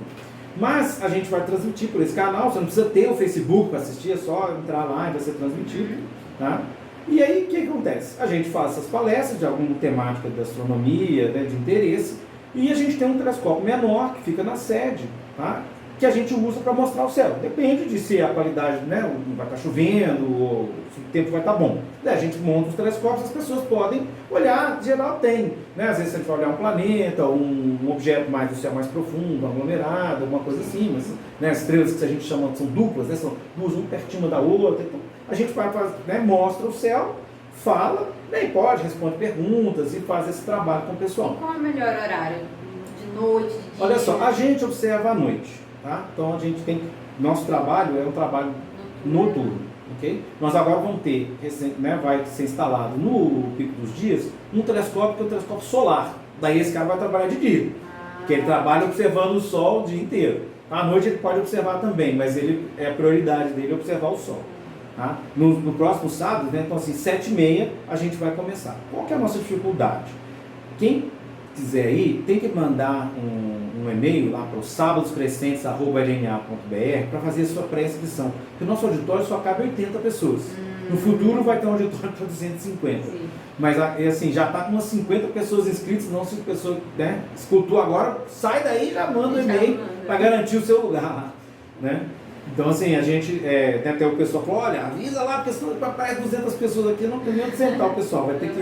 Mas a gente vai transmitir por esse canal, você não precisa ter o Facebook para assistir, é só entrar lá e vai ser transmitido. Tá? E aí o que acontece? A gente faz essas palestras de alguma temática de astronomia, né, de interesse, e a gente tem um telescópio menor que fica na sede, tá? Que a gente usa para mostrar o céu. Depende de se a qualidade, né, vai estar chovendo, ou se o tempo vai estar bom. A gente monta os telescópios, as pessoas podem olhar, em geral tem. Né? Às vezes a gente vai olhar um planeta, um objeto mais do céu mais profundo, um aglomerado, alguma coisa assim. Mas, né, as estrelas que a gente chama são duplas, né, são duas, uma pertinho da outra. Então, a gente vai né, mostra o céu, fala, né, e pode, responde perguntas e faz esse trabalho com o pessoal. E qual é o melhor horário? De noite, de dia? Olha só, a gente observa à noite. Tá? Então a gente tem, nosso trabalho é um trabalho noturno, ok? Nós agora vamos ter, né, vai ser instalado no Pico dos Dias um telescópio que é um telescópio solar. Daí esse cara vai trabalhar de dia, porque ele trabalha observando o sol o dia inteiro. À noite ele pode observar também, mas a prioridade dele é observar o sol. Tá? No próximo sábado, né, então assim, 7h30 a gente vai começar. Qual que é a nossa dificuldade? Quem quiser ir, tem que mandar um e-mail lá para o sabadoscrescentes@lna.br para fazer a sua pré-inscrição. Porque o nosso auditório só cabe 80 pessoas. No futuro vai ter um auditório para 250. Sim. Mas assim, já está com umas 50 pessoas inscritas, não se a pessoa, né, escutou agora, sai daí e já manda um e-mail para garantir o seu lugar lá. Né? Então assim, a gente, até o pessoal falou, olha, avisa lá, porque senão para 200 pessoas aqui não tem nem onde sentar o pessoal, vai ter que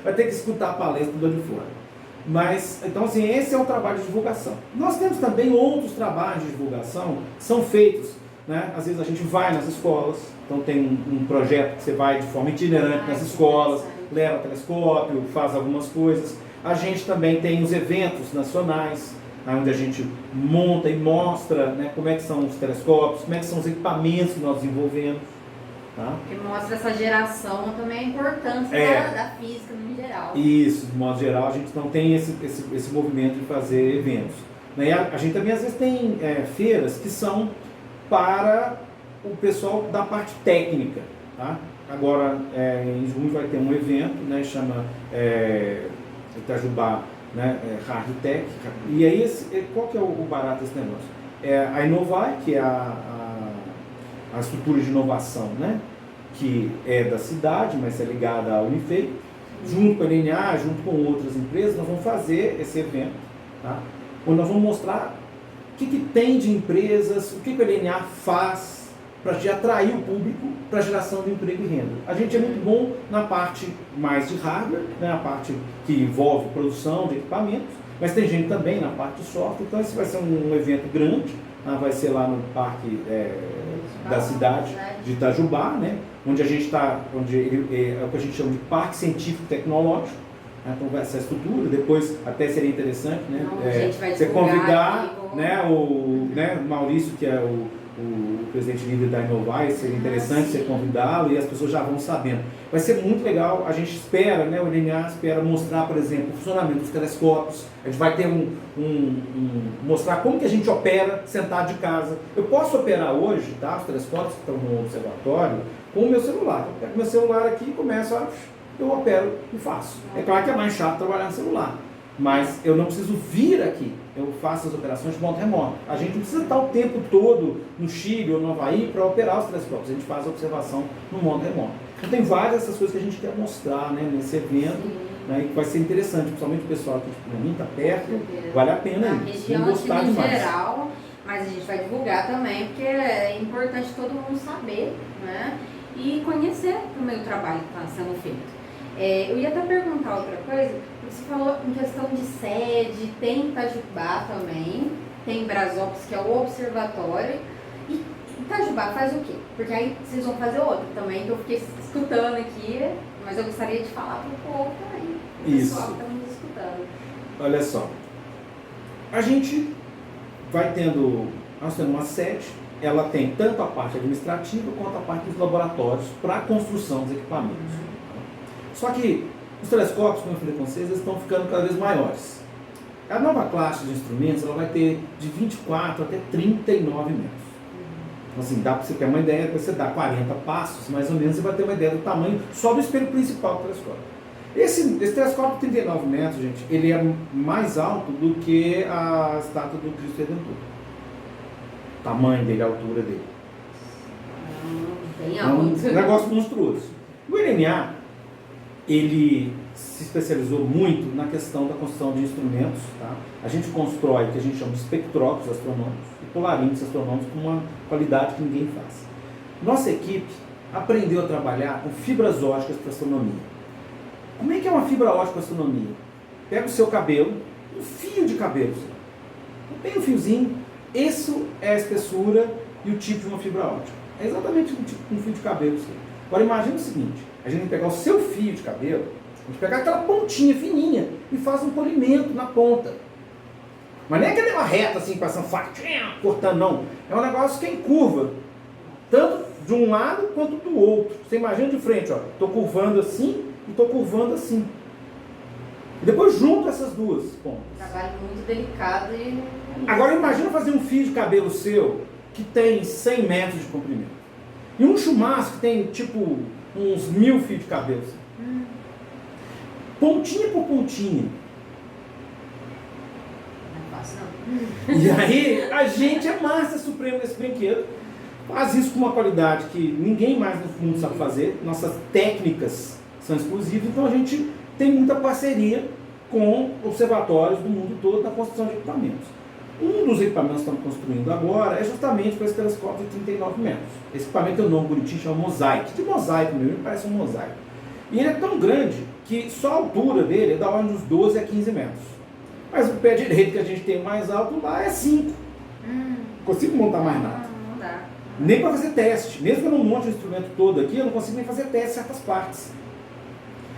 vai ter que escutar a palestra do lado de fora. Mas, então assim, esse é um trabalho de divulgação. Nós temos também outros trabalhos de divulgação que são feitos, né? Às vezes a gente vai nas escolas, então tem um projeto que você vai de forma itinerante nas escolas, leva telescópio, faz algumas coisas. A gente também tem os eventos nacionais, onde a gente monta e mostra, né, como é que são os telescópios, como é que são os equipamentos que nós desenvolvemos. Tá? Que mostra essa geração também, a importância da física no geral. Isso, de modo geral, a gente não tem esse movimento de fazer eventos. Né? E a gente também às vezes tem feiras que são para o pessoal da parte técnica. Tá? Agora, em junho vai ter um evento, né, chama Itajubá, né, Hard Tech. E aí, qual que é o barato desse negócio? A Inovai, que é a estrutura de inovação, né, que é da cidade, mas é ligada à Unifei, junto com a LNA, junto com outras empresas, nós vamos fazer esse evento, tá? Onde nós vamos mostrar o que tem de empresas, o que a LNA faz para atrair o público para a geração de emprego e renda. A gente é muito bom na parte mais de hardware, né, a parte que envolve produção de equipamentos, mas tem gente também na parte de software, então esse vai ser um evento grande, vai ser lá no parque da cidade de Itajubá, né, onde a gente está, é o que a gente chama de parque científico tecnológico. Então vai essa estrutura, depois até seria interessante, né, você convidar, né, o Maurício, que é o presidente líder da Inovai, seria interessante você convidá-lo e as pessoas já vão sabendo. Vai ser muito legal, a gente espera, né, o LNA espera mostrar, por exemplo, o funcionamento dos telescópios, a gente vai ter mostrar como que a gente opera sentado de casa. Eu posso operar hoje, tá, os telescópios que estão no observatório, com o meu celular. Eu pego meu celular aqui e começo eu opero e faço. É claro que é mais chato trabalhar no celular, mas eu não preciso vir aqui, eu faço as operações de modo remoto. A gente não precisa estar o tempo todo no Chile ou no Havaí para operar os telescópios, a gente faz a observação no modo remoto. Então tem várias dessas coisas que a gente quer mostrar, né, nesse evento, né, e que vai ser interessante, principalmente o pessoal que para mim está perto, vale a pena ir, vão gostar demais. Geral, mas a gente vai divulgar também, porque é importante todo mundo saber, né, e conhecer o meu trabalho que está sendo feito. Eu ia até perguntar outra coisa, você falou em questão de sede, tem Itajubá também, tem Brasópolis, que é o observatório, e Itajubá faz o quê? Porque aí vocês vão fazer outro também, que eu fiquei escutando aqui, mas eu gostaria de falar para o povo também, o pessoal que está nos escutando. Olha só, a gente nós temos uma sede, ela tem tanto a parte administrativa quanto a parte dos laboratórios para a construção dos equipamentos. Só que os telescópios, como eu falei com vocês, eles estão ficando cada vez maiores. A nova classe de instrumentos ela vai ter de 24 até 39 metros. Assim, dá para você ter uma ideia, você dá 40 passos, mais ou menos, você vai ter uma ideia do tamanho só do espelho principal do telescópio. Esse telescópio de 39 metros, gente, ele é mais alto do que a estátua do Cristo Redentor. O tamanho dele, a altura dele. Bem alto. É um negócio monstruoso. O LNA, ele se especializou muito na questão da construção de instrumentos. Tá? A gente constrói o que a gente chama de espectrógrafos astronômicos e polarímetros astronômicos com uma qualidade que ninguém faz. Nossa equipe aprendeu a trabalhar com fibras óticas para astronomia. Como é que é uma fibra ótica para astronomia? Pega o seu cabelo, um fio de cabelo, bem um fiozinho, isso é a espessura e o tipo de uma fibra ótica. É exatamente um fio de cabelo. Agora imagine o seguinte, a gente vai pegar o seu fio de cabelo, a gente pegar aquela pontinha fininha e faz um polimento na ponta. Mas não é aquele uma reta assim, passando fatinha, cortando, não. É um negócio que é em curva, tanto de um lado quanto do outro. Você imagina de frente, ó, estou curvando assim e estou curvando assim. E depois junto essas duas pontas. Trabalho muito delicado e... Agora imagina fazer um fio de cabelo seu que tem 100 metros de comprimento. E um chumaço que tem tipo uns 1000 fios de cabelo. Pontinha por pontinha. Não é fácil não. E aí a gente é massa suprema nesse brinquedo. Faz isso com uma qualidade que ninguém mais no mundo sabe fazer. Nossas técnicas são exclusivas, então a gente tem muita parceria com observatórios do mundo todo na construção de equipamentos. Um dos equipamentos que estamos construindo agora é justamente para esse telescópio de 39 metros. Esse equipamento tem um nome bonitinho, chama Mosaic. De mosaico mesmo, ele parece um mosaico. E ele é tão grande que só a altura dele é da ordem dos 12 a 15 metros. Mas o pé direito que a gente tem mais alto lá é 5. Consigo montar mais nada. Não dá. Nem para fazer teste. Mesmo que eu não monte o instrumento todo aqui, eu não consigo nem fazer teste em certas partes.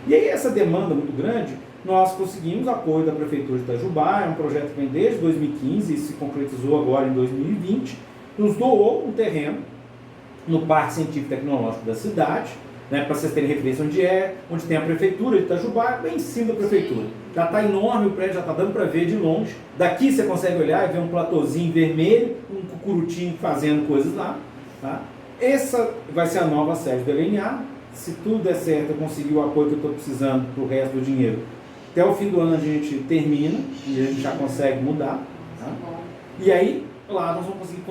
E aí essa demanda muito grande, nós conseguimos apoio da Prefeitura de Itajubá, é um projeto que vem desde 2015 e se concretizou agora em 2020, nos doou um terreno no Parque Científico e Tecnológico da cidade, né, para vocês terem referência onde tem a Prefeitura de Itajubá, bem em cima da Prefeitura. Já está enorme o prédio, já está dando para ver de longe. Daqui você consegue olhar e ver um platôzinho vermelho, um cucurutinho fazendo coisas lá. Tá? Essa vai ser a nova sede do LNA. Se tudo der certo, eu conseguir o apoio que eu estou precisando para o resto do dinheiro. Até o fim do ano a gente termina e a gente já consegue mudar. Tá? E aí, lá nós vamos conseguir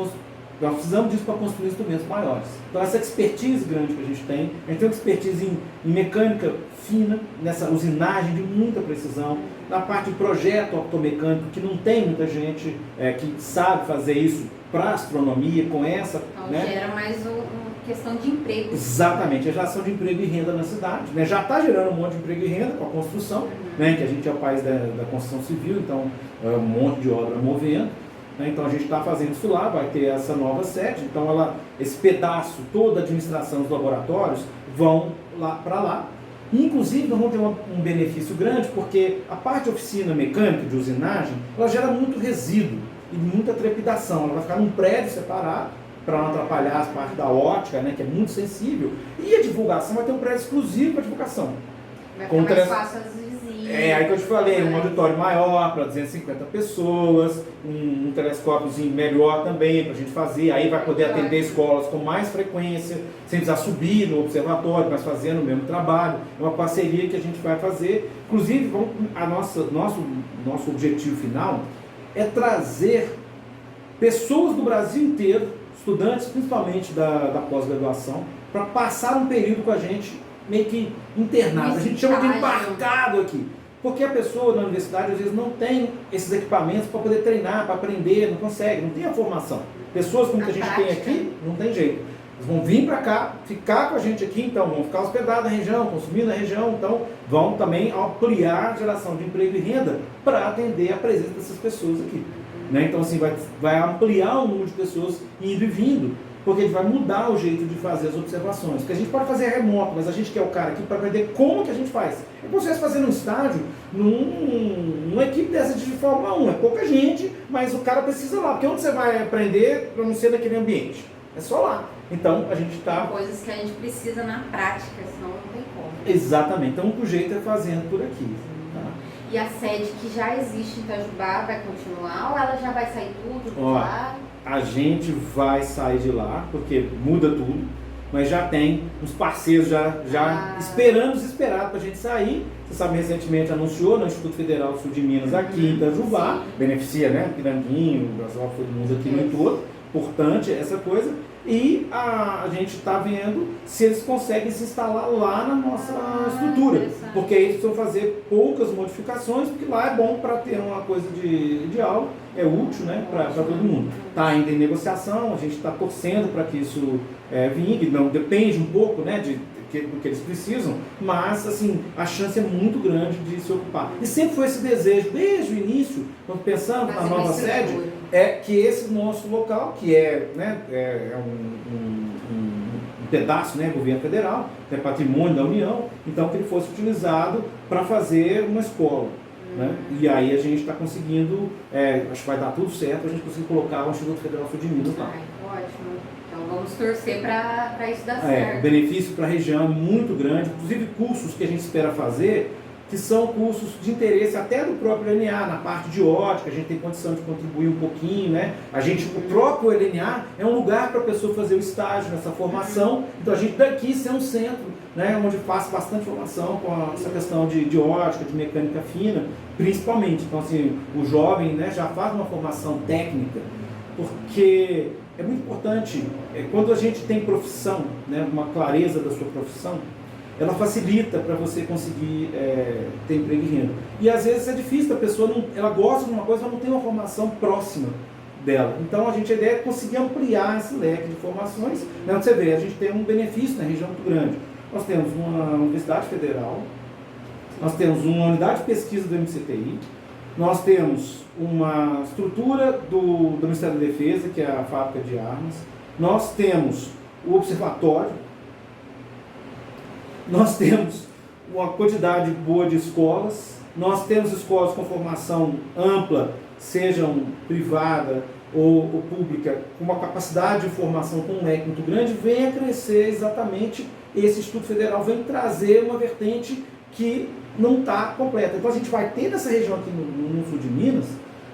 nós precisamos disso para construir instrumentos maiores. Então essa expertise grande que a gente tem uma expertise em mecânica fina, nessa usinagem de muita precisão, na parte de projeto optomecânico, que não tem muita gente que sabe fazer isso para astronomia, com essa... Então gera mais uma questão de emprego. Exatamente, a geração de emprego e renda na cidade. Né? Já está gerando um monte de emprego e renda com a construção, né? Que a gente é o país da construção civil, então um monte de obra movendo. Então a gente está fazendo isso lá, vai ter essa nova sede, então esse pedaço, toda a administração dos laboratórios vão lá para lá. Inclusive nós vamos ter um benefício grande, porque a parte de oficina mecânica, de usinagem, ela gera muito resíduo e muita trepidação, ela vai ficar num prédio separado, para não atrapalhar as partes da ótica, né, que é muito sensível, e a divulgação vai ter um prédio exclusivo para divulgação. Vai ficar mais fácil as visitas. Aí que eu te falei, um auditório maior para 250 pessoas, um telescópiozinho melhor também para a gente fazer, aí vai poder atender escolas com mais frequência, sem precisar subir no observatório, mas fazendo o mesmo trabalho. É uma parceria que a gente vai fazer. Inclusive, nosso objetivo final é trazer pessoas do Brasil inteiro, estudantes principalmente da pós-graduação, para passar um período com a gente meio que internado, a gente chama de embarcado aqui, porque a pessoa na universidade às vezes não tem esses equipamentos para poder treinar, para aprender, não consegue, não tem a formação. Pessoas como que a gente tem aqui, não tem jeito. Eles vão vir para cá, ficar com a gente aqui, então vão ficar hospedados na região, consumir na região, então vão também ampliar a geração de emprego e renda para atender a presença dessas pessoas aqui. Né? Então assim, vai ampliar o número de pessoas indo e vindo, porque a gente vai mudar o jeito de fazer as observações. Porque a gente pode fazer remoto, mas a gente quer o cara aqui para aprender como que a gente faz. É como se você fazendo um estágio numa equipe dessa de Fórmula 1. É pouca gente, mas o cara precisa lá. Porque onde você vai aprender para não ser naquele ambiente? É só lá. Então a gente está... Coisas que a gente precisa na prática, senão não tem como. Exatamente. Então o jeito é fazendo por aqui. Tá? E a sede que já existe em Itajubá vai continuar ou ela já vai sair tudo de lá? A gente vai sair de lá, porque muda tudo, mas já tem uns parceiros esperando, desesperados para a gente sair. Você sabe, recentemente anunciou no Instituto Federal do Sul de Minas, aqui em Itajubá, beneficia, né, Piranguinho, Brasil, todo mundo aqui no entorno, importante essa coisa. E a gente está vendo se eles conseguem se instalar lá na nossa estrutura, porque aí eles precisam fazer poucas modificações, porque lá é bom para ter uma coisa de aula, é útil, né, para todo mundo. Está ainda em negociação, a gente está torcendo para que isso vingue, não depende um pouco, né, do que eles precisam, mas assim, a chance é muito grande de se ocupar. E sempre foi esse desejo, desde o início, quando pensamos na nova sede, é que esse nosso local, que é um pedaço, né, governo federal, que é patrimônio da União, então que ele fosse utilizado para fazer uma escola. Né? E aí a gente está conseguindo, acho que vai dar tudo certo, a gente conseguir colocar o Instituto Federal Sul de Minas lá. Ótimo. Então vamos torcer para isso dar certo. Benefício para a região muito grande, inclusive cursos que a gente espera fazer, que são cursos de interesse até do próprio LNA, na parte de ótica, a gente tem condição de contribuir um pouquinho, né? O próprio LNA é um lugar para a pessoa fazer o estágio nessa formação, então a gente daqui ser um centro, né, onde faz bastante formação com essa questão de ótica, de mecânica fina, principalmente. Então assim, o jovem, né, já faz uma formação técnica, porque é muito importante, quando a gente tem profissão, né, uma clareza da sua profissão, ela facilita para você conseguir ter emprego e renda. E às vezes é difícil, a pessoa ela gosta de uma coisa, mas não tem uma formação próxima dela. Então a ideia é conseguir ampliar esse leque de formações. Né? Você vê, a gente tem um benefício na região muito grande. Nós temos uma Universidade Federal, nós temos uma unidade de pesquisa do MCTI, nós temos uma estrutura do Ministério da Defesa, que é a fábrica de armas, nós temos o observatório, nós temos uma quantidade boa de escolas. Nós temos escolas com formação ampla, sejam privada ou pública, com uma capacidade de formação com um leque muito grande. Vem a crescer exatamente esse Instituto Federal, vem trazer uma vertente que não está completa. Então a gente vai ter nessa região aqui no sul de Minas,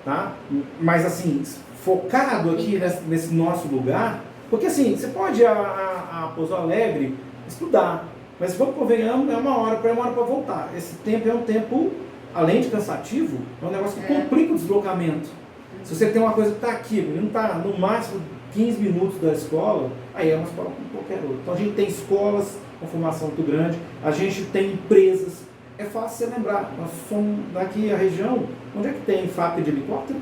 tá? Mas assim, focado aqui nesse nosso lugar, porque assim, você pode ir a Pouso Alegre estudar, mas vamos convenhamos, é uma hora para voltar. Esse tempo é um tempo, além de cansativo, é um negócio que complica o deslocamento. Se você tem uma coisa que está aqui, não está no máximo 15 minutos da escola, aí é uma escola como qualquer outra. Então a gente tem escolas com formação muito grande, a gente tem empresas. É fácil você lembrar, nós somos daqui a região, onde é que tem fábrica de helicóptero?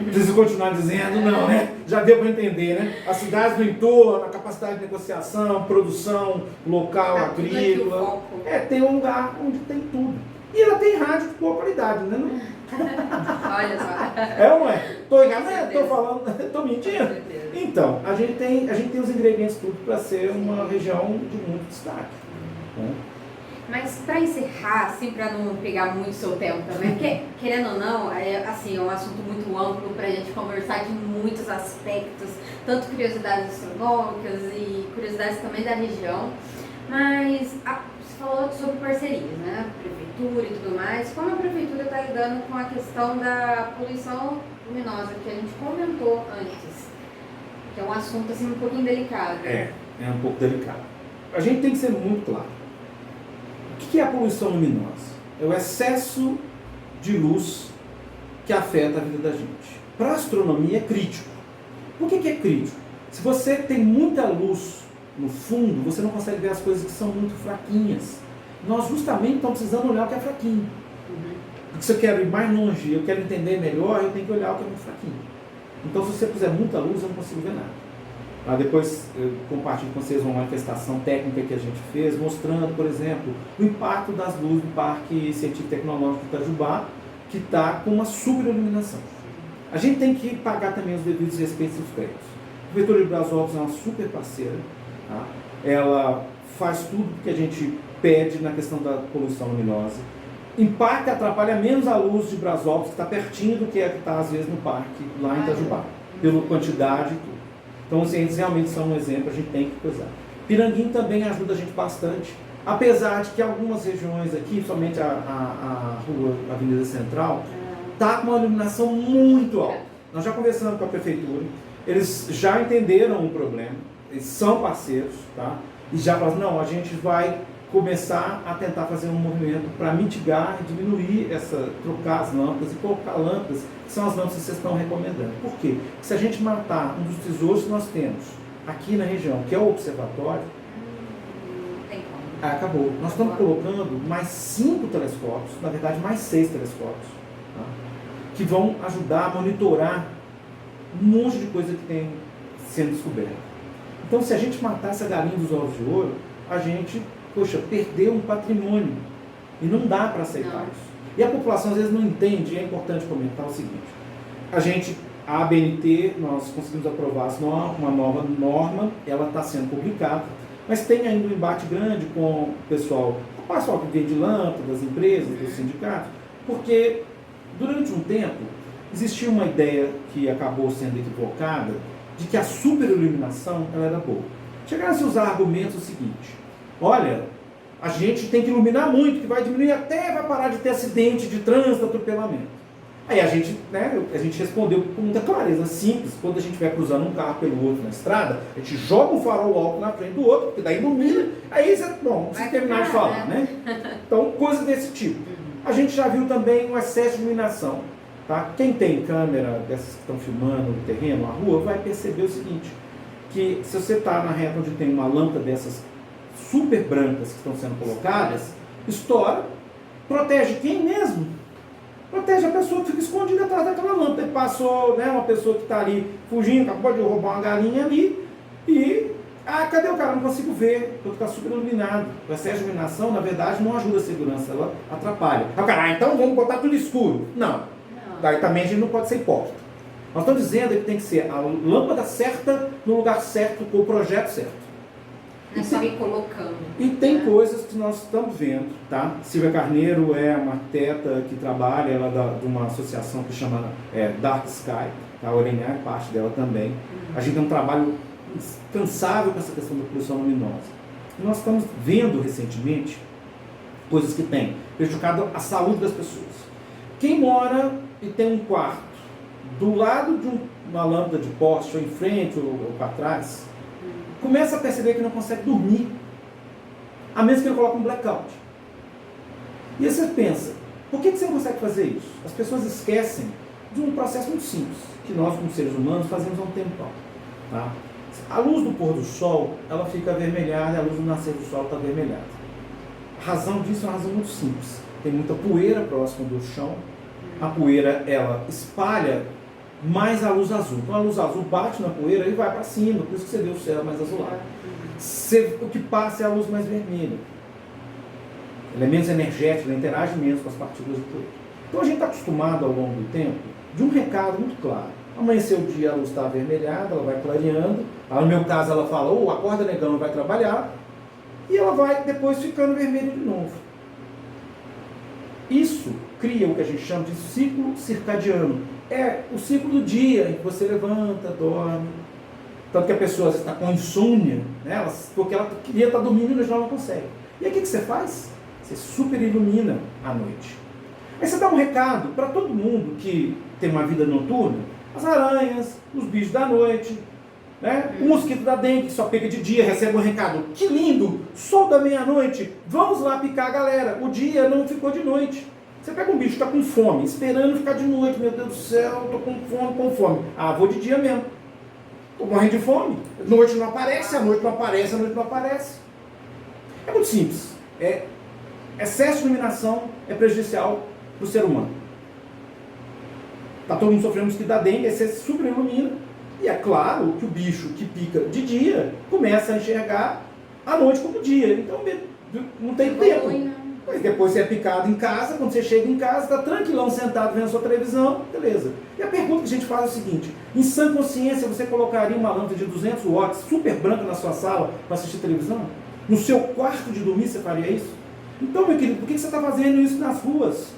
Preciso continuar dizendo, não, né? Já deu para entender, né? As cidades do entorno, a capacidade de negociação, produção local, agrícola. Tem um lugar onde tem tudo. E ela tem rádio de boa qualidade, né? Olha só. É ou não é? Estou enganado? Estou falando, estou mentindo? Então, a gente tem os ingredientes tudo para ser uma região de muito destaque. Né? Mas para encerrar, assim, para não pegar muito seu tempo também, porque, querendo ou não, é um assunto muito amplo para a gente conversar de muitos aspectos, tanto curiosidades astronômicas e curiosidades também da região. Mas você falou sobre parcerias, né? Prefeitura e tudo mais. Como a prefeitura está lidando com a questão da poluição luminosa, que a gente comentou antes, que é um assunto assim um pouquinho delicado. É um pouco delicado. A gente tem que ser muito claro. O que é a poluição luminosa? É o excesso de luz que afeta a vida da gente. Para a astronomia é crítico. Por que é crítico? Se você tem muita luz no fundo, você não consegue ver as coisas que são muito fraquinhas. Nós justamente estamos precisando olhar o que é fraquinho. Porque se eu quero ir mais longe, eu quero entender melhor, eu tenho que olhar o que é muito fraquinho. Então se você puser muita luz, eu não consigo ver nada. Depois eu compartilho com vocês uma manifestação técnica que a gente fez, mostrando, por exemplo, o impacto das luzes do Parque Científico e Tecnológico de Itajubá, que está com uma superiluminação. A gente tem que pagar também os devidos respeitos dos prédios. A Prefeitura de Brasópolis é uma super parceira, tá? Ela faz tudo que a gente pede na questão da poluição luminosa. Impacta e atrapalha menos a luz de Brasópolis, que está pertinho do que é que está às vezes no parque, lá em Itajubá, pela quantidade e tudo. Então, assim, eles realmente são um exemplo, a gente tem que coisar. Piranguinho também ajuda a gente bastante, apesar de que algumas regiões aqui, somente a rua Avenida Central, está com uma iluminação muito alta. Nós já conversamos com a prefeitura, eles já entenderam o problema, eles são parceiros, tá? E já falaram, não, a gente vai começar a tentar fazer um movimento para mitigar e diminuir trocar as lâmpadas e colocar lâmpadas que são as lâmpadas que vocês estão recomendando. Por quê? Porque se a gente matar um dos tesouros que nós temos aqui na região, que é o observatório, acabou. Nós estamos colocando mais 5 telescópios, na verdade mais 6 telescópios, tá? Que vão ajudar a monitorar um monte de coisa que tem sendo descoberta. Então, se a gente matar essa galinha dos ovos de ouro, a gente, perdeu um patrimônio. E não dá para aceitar isso. E a população às vezes não entende, e é importante comentar o seguinte. A ABNT, nós conseguimos aprovar uma nova norma, ela está sendo publicada, mas tem ainda um embate grande com o pessoal que vende lâmpadas, das empresas, dos sindicatos, porque durante um tempo existia uma ideia que acabou sendo equivocada, de que a superiluminação ela era boa. Chegaram-se a usar argumentos o seguinte: olha, a gente tem que iluminar muito, que vai diminuir vai parar de ter acidente de trânsito, atropelamento. Aí a gente respondeu com muita clareza, simples. Quando a gente vai cruzando um carro pelo outro na estrada, a gente joga um farol alto na frente do outro, porque daí ilumina, aí você, não precisa terminar de falar, né? Então, coisa desse tipo. A gente já viu também um excesso de iluminação. Tá? Quem tem câmera dessas que estão filmando o terreno, a rua, vai perceber o seguinte, que se você está na reta onde tem uma lâmpada dessas super brancas que estão sendo colocadas, estoura, protege quem mesmo? Protege a pessoa que fica escondida atrás daquela lâmpada. E passou, uma pessoa que está ali fugindo, acabou de roubar uma galinha ali, e cadê o cara? Não consigo ver, porque está super iluminado. O excesso de iluminação, na verdade, não ajuda a segurança, ela atrapalha. Aí o cara, então vamos botar tudo escuro. Não. Daí também a gente não pode ser hipócrita. Nós estamos dizendo que tem que ser a lâmpada certa, no lugar certo, com o projeto certo. Não é só me colocando. E tem coisas que nós estamos vendo, tá? Silvia Carneiro é uma arquiteta que trabalha, ela é de uma associação que chama Dark Sky, tá? A Orenia é parte dela também. A gente tem um trabalho incansável com essa questão da poluição luminosa. E nós estamos vendo recentemente coisas que têm prejudicado a saúde das pessoas. Quem mora e tem um quarto do lado de uma lâmpada de poste, ou em frente ou para trás, começa a perceber que não consegue dormir, a menos que ele coloque um blackout. E aí você pensa, por que você não consegue fazer isso? As pessoas esquecem de um processo muito simples, que nós como seres humanos fazemos há um tempão. Tá? A luz do pôr do sol, ela fica avermelhada, e a luz do nascer do sol está avermelhada. A razão disso é uma razão muito simples. Tem muita poeira próxima do chão, a poeira ela espalha mais a luz azul. Então a luz azul bate na poeira e vai para cima, por isso que você vê o céu mais azulado. O que passa é a luz mais vermelha. Ela é menos energética, ela interage menos com as partículas de poeira. Então a gente está acostumado ao longo do tempo de um recado muito claro. Amanheceu o dia, a luz está avermelhada, ela vai clareando. No meu caso ela fala, acorda negão, vai trabalhar. E ela vai depois ficando vermelha de novo. Isso cria o que a gente chama de ciclo circadiano. É o ciclo do dia, em que você levanta, dorme. Tanto que a pessoa às vezes está com insônia, né? Porque ela queria estar dormindo e já não consegue. E aí o que você faz? Você super ilumina à noite. Aí você dá um recado para todo mundo que tem uma vida noturna, as aranhas, os bichos da noite, né? O mosquito da dengue que só pega de dia, recebe um recado, que lindo, sol da meia-noite, vamos lá picar a galera, o dia não ficou de noite. Você pega um bicho que está com fome, esperando ficar de noite, meu Deus do céu, estou com fome. Vou de dia mesmo. Estou morrendo de fome. Noite não aparece, a noite não aparece, a noite não aparece. É muito simples. Excesso de iluminação é prejudicial para o ser humano. Está todo mundo sofrendo mosquito da dengue, aí você super ilumina. E é claro que o bicho que pica de dia começa a enxergar a noite como dia. Então não tem tempo. Mas depois você é picado em casa, quando você chega em casa, está tranquilão, sentado vendo a sua televisão, beleza. E a pergunta que a gente faz é o seguinte, em sã consciência você colocaria uma lâmpada de 200 watts, super branca na sua sala, para assistir televisão? No seu quarto de dormir você faria isso? Então, meu querido, por que você está fazendo isso nas ruas?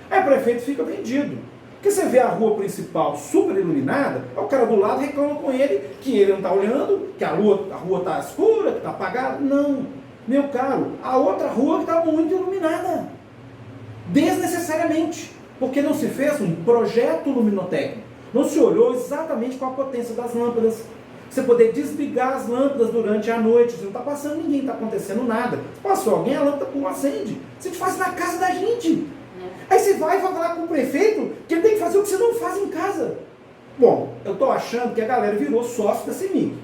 Aí o prefeito fica vendido. Porque você vê a rua principal super iluminada, o cara do lado reclama com ele que ele não está olhando, que a rua está escura, que está apagada. Não. Meu caro, a outra rua está muito iluminada. Desnecessariamente. Porque não se fez um projeto luminotécnico. Não se olhou exatamente com a potência das lâmpadas. Você poder desligar as lâmpadas durante a noite. Você não está passando ninguém, não está acontecendo nada. Passou alguém, a lâmpada acende. Você faz na casa da gente. Aí você vai falar com o prefeito que ele tem que fazer o que você não faz em casa. Bom, eu estou achando que a galera virou sócio da CEMIG.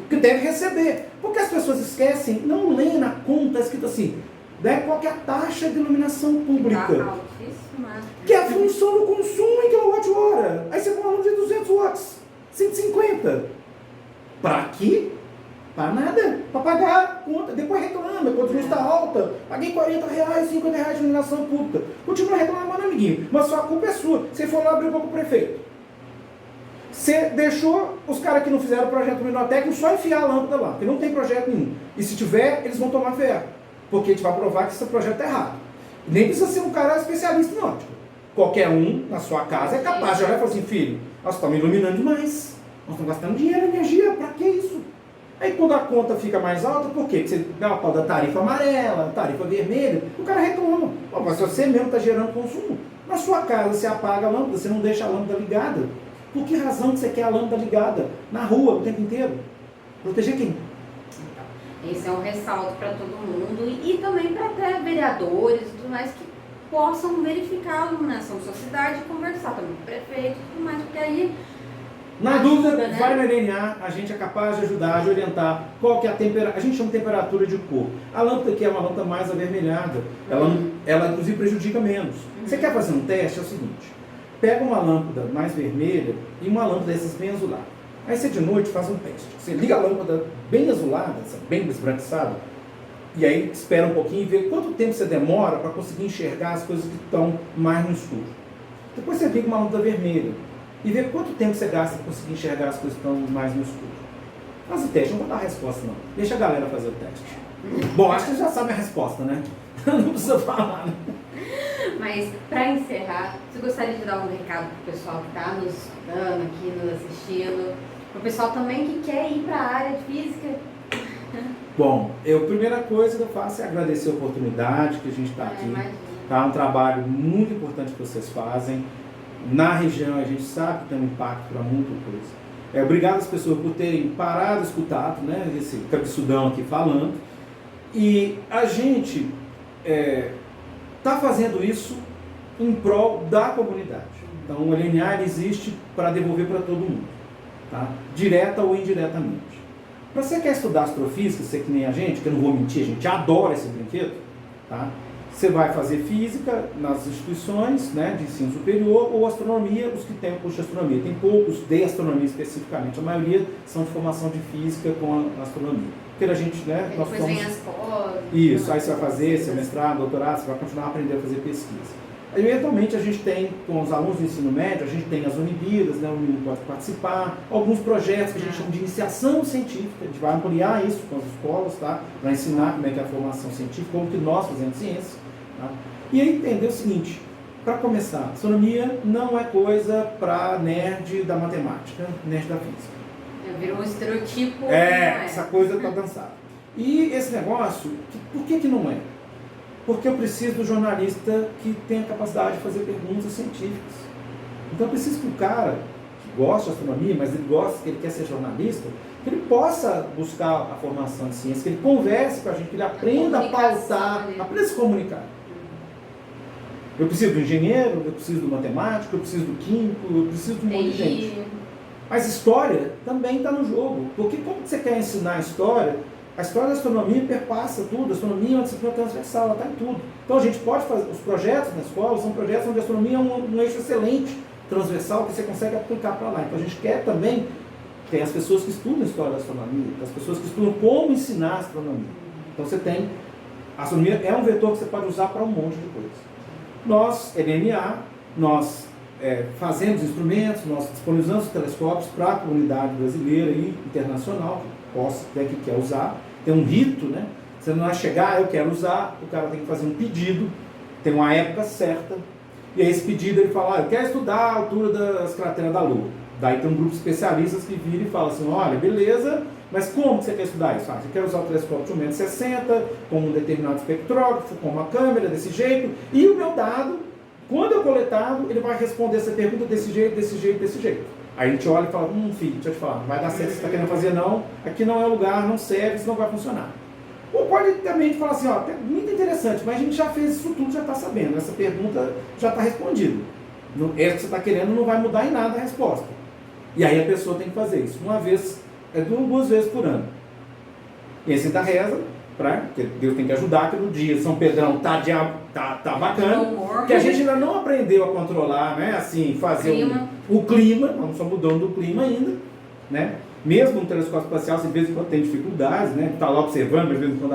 Que deve receber. Porque as pessoas esquecem, não leem na conta, escrito assim, né, qual que é a taxa de iluminação pública. Que é a função do consumo em quilowatt-hora. Aí você põe uma luz de 200 watts, 150. Para quê? Para nada. Para pagar a conta. Depois reclama, quando a luz está alta. Paguei R$40, R$50 de iluminação pública. Continua reclamando, amiguinho. Mas só a culpa é sua. Você foi lá abrir para o prefeito. Você deixou os caras que não fizeram o projeto luminotécnico só enfiar a lâmpada lá, porque não tem projeto nenhum. E se tiver, eles vão tomar ferro, porque a gente vai provar que esse projeto é errado. Nem precisa ser um cara especialista em ótica. Qualquer um na sua casa é capaz de olhar e falar assim, filho, nós estamos iluminando demais, nós estamos gastando dinheiro, energia, para que isso? Aí quando a conta fica mais alta, por quê? Porque você dá uma pau da tarifa amarela, tarifa vermelha, o cara reclama. Mas você mesmo está gerando consumo. Na sua casa você apaga a lâmpada, você não deixa a lâmpada ligada. Por que razão que você quer a lâmpada ligada? Na rua, o tempo inteiro? Proteger quem? Então, esse é um ressalto para todo mundo e também para até vereadores e tudo mais que possam verificar a iluminação da sua cidade e conversar também com o prefeito e tudo mais, porque aí... Na dúvida, né? Vai no RNA, a gente é capaz de ajudar, de orientar qual que é a temperatura, a gente chama de temperatura de cor. A lâmpada aqui é uma lâmpada mais avermelhada, ela inclusive prejudica menos. Você quer fazer um teste? É o seguinte... Pega uma lâmpada mais vermelha e uma lâmpada dessas bem azulada. Aí você de noite faz um teste. Você liga a lâmpada bem azulada, bem esbranquiçada, e aí espera um pouquinho e vê quanto tempo você demora para conseguir enxergar as coisas que estão mais no escuro. Depois você liga uma lâmpada vermelha e vê quanto tempo você gasta para conseguir enxergar as coisas que estão mais no escuro. Faz o teste, não vou dar a resposta não. Deixa a galera fazer o teste. Bom, acho que você já sabe a resposta, né? Não precisa falar, né? Mas, para encerrar, você gostaria de dar um recado para o pessoal que está nos escutando aqui, nos assistindo, para o pessoal também que quer ir para a área de física? Bom, a primeira coisa que eu faço é agradecer a oportunidade que a gente está aqui. Tá um trabalho muito importante que vocês fazem. Na região, a gente sabe que tem um impacto para muita coisa. Obrigado às pessoas por terem parado de escutar, né, esse cabeçudão aqui falando. E a gente está fazendo isso em prol da comunidade. Então, o LNA existe para devolver para todo mundo, tá? Direta ou indiretamente. Para você que quer estudar astrofísica, você que nem a gente, que eu não vou mentir, a gente adora esse brinquedo, tá? Você vai fazer física nas instituições, né, de ensino superior, ou astronomia, os que têm o curso de astronomia. Tem poucos de astronomia especificamente, a maioria são de formação de física com a astronomia. Porque a gente, né, nós depois vem as pós. Isso, aí você vai fazer seu mestrado, doutorado, você vai continuar a aprender a fazer pesquisa. Eventualmente a gente tem, com os alunos do ensino médio, a gente tem as Olimpíadas, né, o menino pode participar, alguns projetos que a gente chama de iniciação científica, a gente vai ampliar isso com as escolas, tá, para ensinar como é que é a formação científica, como que nós fazemos ciência. Tá? E aí entender o seguinte, para começar, astronomia não é coisa para nerd da matemática, nerd da física. Virou um estereotipo. Essa coisa está dançada. E esse negócio, por que não é? Porque eu preciso do jornalista que tenha capacidade de fazer perguntas científicas. Então eu preciso que o cara que gosta de astronomia, mas ele quer ser jornalista, que ele possa buscar a formação de ciência, que ele converse com a gente, que ele aprenda a pautar, aprenda a se comunicar. Eu preciso do engenheiro, eu preciso do matemático, eu preciso do químico, eu preciso de um monte de gente. Mas história também está no jogo. Porque como você quer ensinar a história da astronomia perpassa tudo. A astronomia é uma disciplina transversal, ela está em tudo. Então a gente pode fazer, os projetos na escola são projetos onde a astronomia é um eixo excelente, transversal, que você consegue aplicar para lá. Então a gente quer também, tem as pessoas que estudam a história da astronomia, as pessoas que estudam como ensinar a astronomia. Então você tem, a astronomia é um vetor que você pode usar para um monte de coisas. Nós, LNA, nós fazemos instrumentos, nós disponibilizamos telescópios para a comunidade brasileira e internacional, que quer usar. Tem um rito, né? Você não vai chegar, eu quero usar, o cara tem que fazer um pedido, tem uma época certa, e aí esse pedido ele fala, eu quero estudar a altura das crateras da Lua. Daí tem um grupo de especialistas que vira e fala assim, olha, beleza, mas como você quer estudar isso? Você quer usar o telescópio de 1,60 m, com um determinado espectrógrafo, com uma câmera desse jeito, e o meu dado, quando eu coletado, ele vai responder essa pergunta desse jeito, desse jeito, desse jeito. Aí a gente olha e fala, filho, deixa eu te falar, não vai dar certo o que você está querendo fazer não, aqui não é o lugar, não serve, isso não vai funcionar. Ou pode também falar assim, ó, muito interessante, mas a gente já fez isso tudo, já está sabendo, essa pergunta já está respondida. Essa que você está querendo não vai mudar em nada a resposta. E aí a pessoa tem que fazer isso, uma vez, duas vezes por ano. E aí você dá reza, porque Deus tem que ajudar, que no dia São Pedrão tá bacana, que a gente ainda não aprendeu a controlar, né, assim, fazer o clima, nós só mudando do clima ainda, né, mesmo no telescópio espacial, às vezes quando tem dificuldades, né, tá lá observando, às vezes quando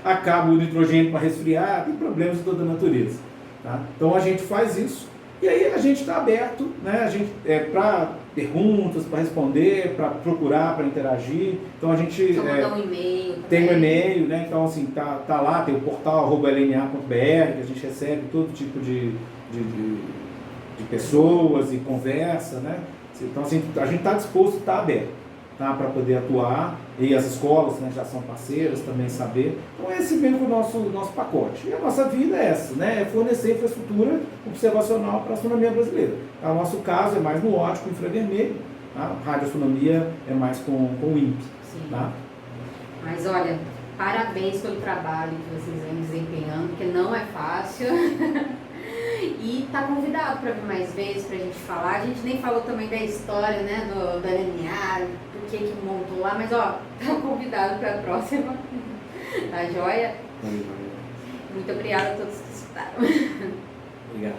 acaba o nitrogênio para resfriar, tem problemas de toda a natureza, tá? Então a gente faz isso, e aí a gente está aberto, né, a gente para perguntas, para responder, para procurar, para interagir. Então a gente mandar um e-mail tem um e-mail, né? Então assim, tá lá, tem o portal @lna.br, que a gente recebe todo tipo de pessoas e conversa, né? Então assim, a gente está disposto, está aberto, tá? Para poder atuar, e as escolas, né, já são parceiras também saber. Então esse mesmo é o nosso pacote. E a nossa vida é essa, né? É fornecer infraestrutura observacional para a astronomia brasileira. O nosso caso é mais no óptico infravermelho, tá? Radioastronomia é mais com o INPE. Tá? Mas olha, parabéns pelo trabalho que vocês vêm desempenhando, porque não é fácil. E está convidado para vir mais vezes para a gente falar. A gente nem falou também da história, né, da LNA, por que montou lá, mas ó, tá convidado para a próxima. Tá joia? Muito obrigada a todos que escutaram. Obrigado.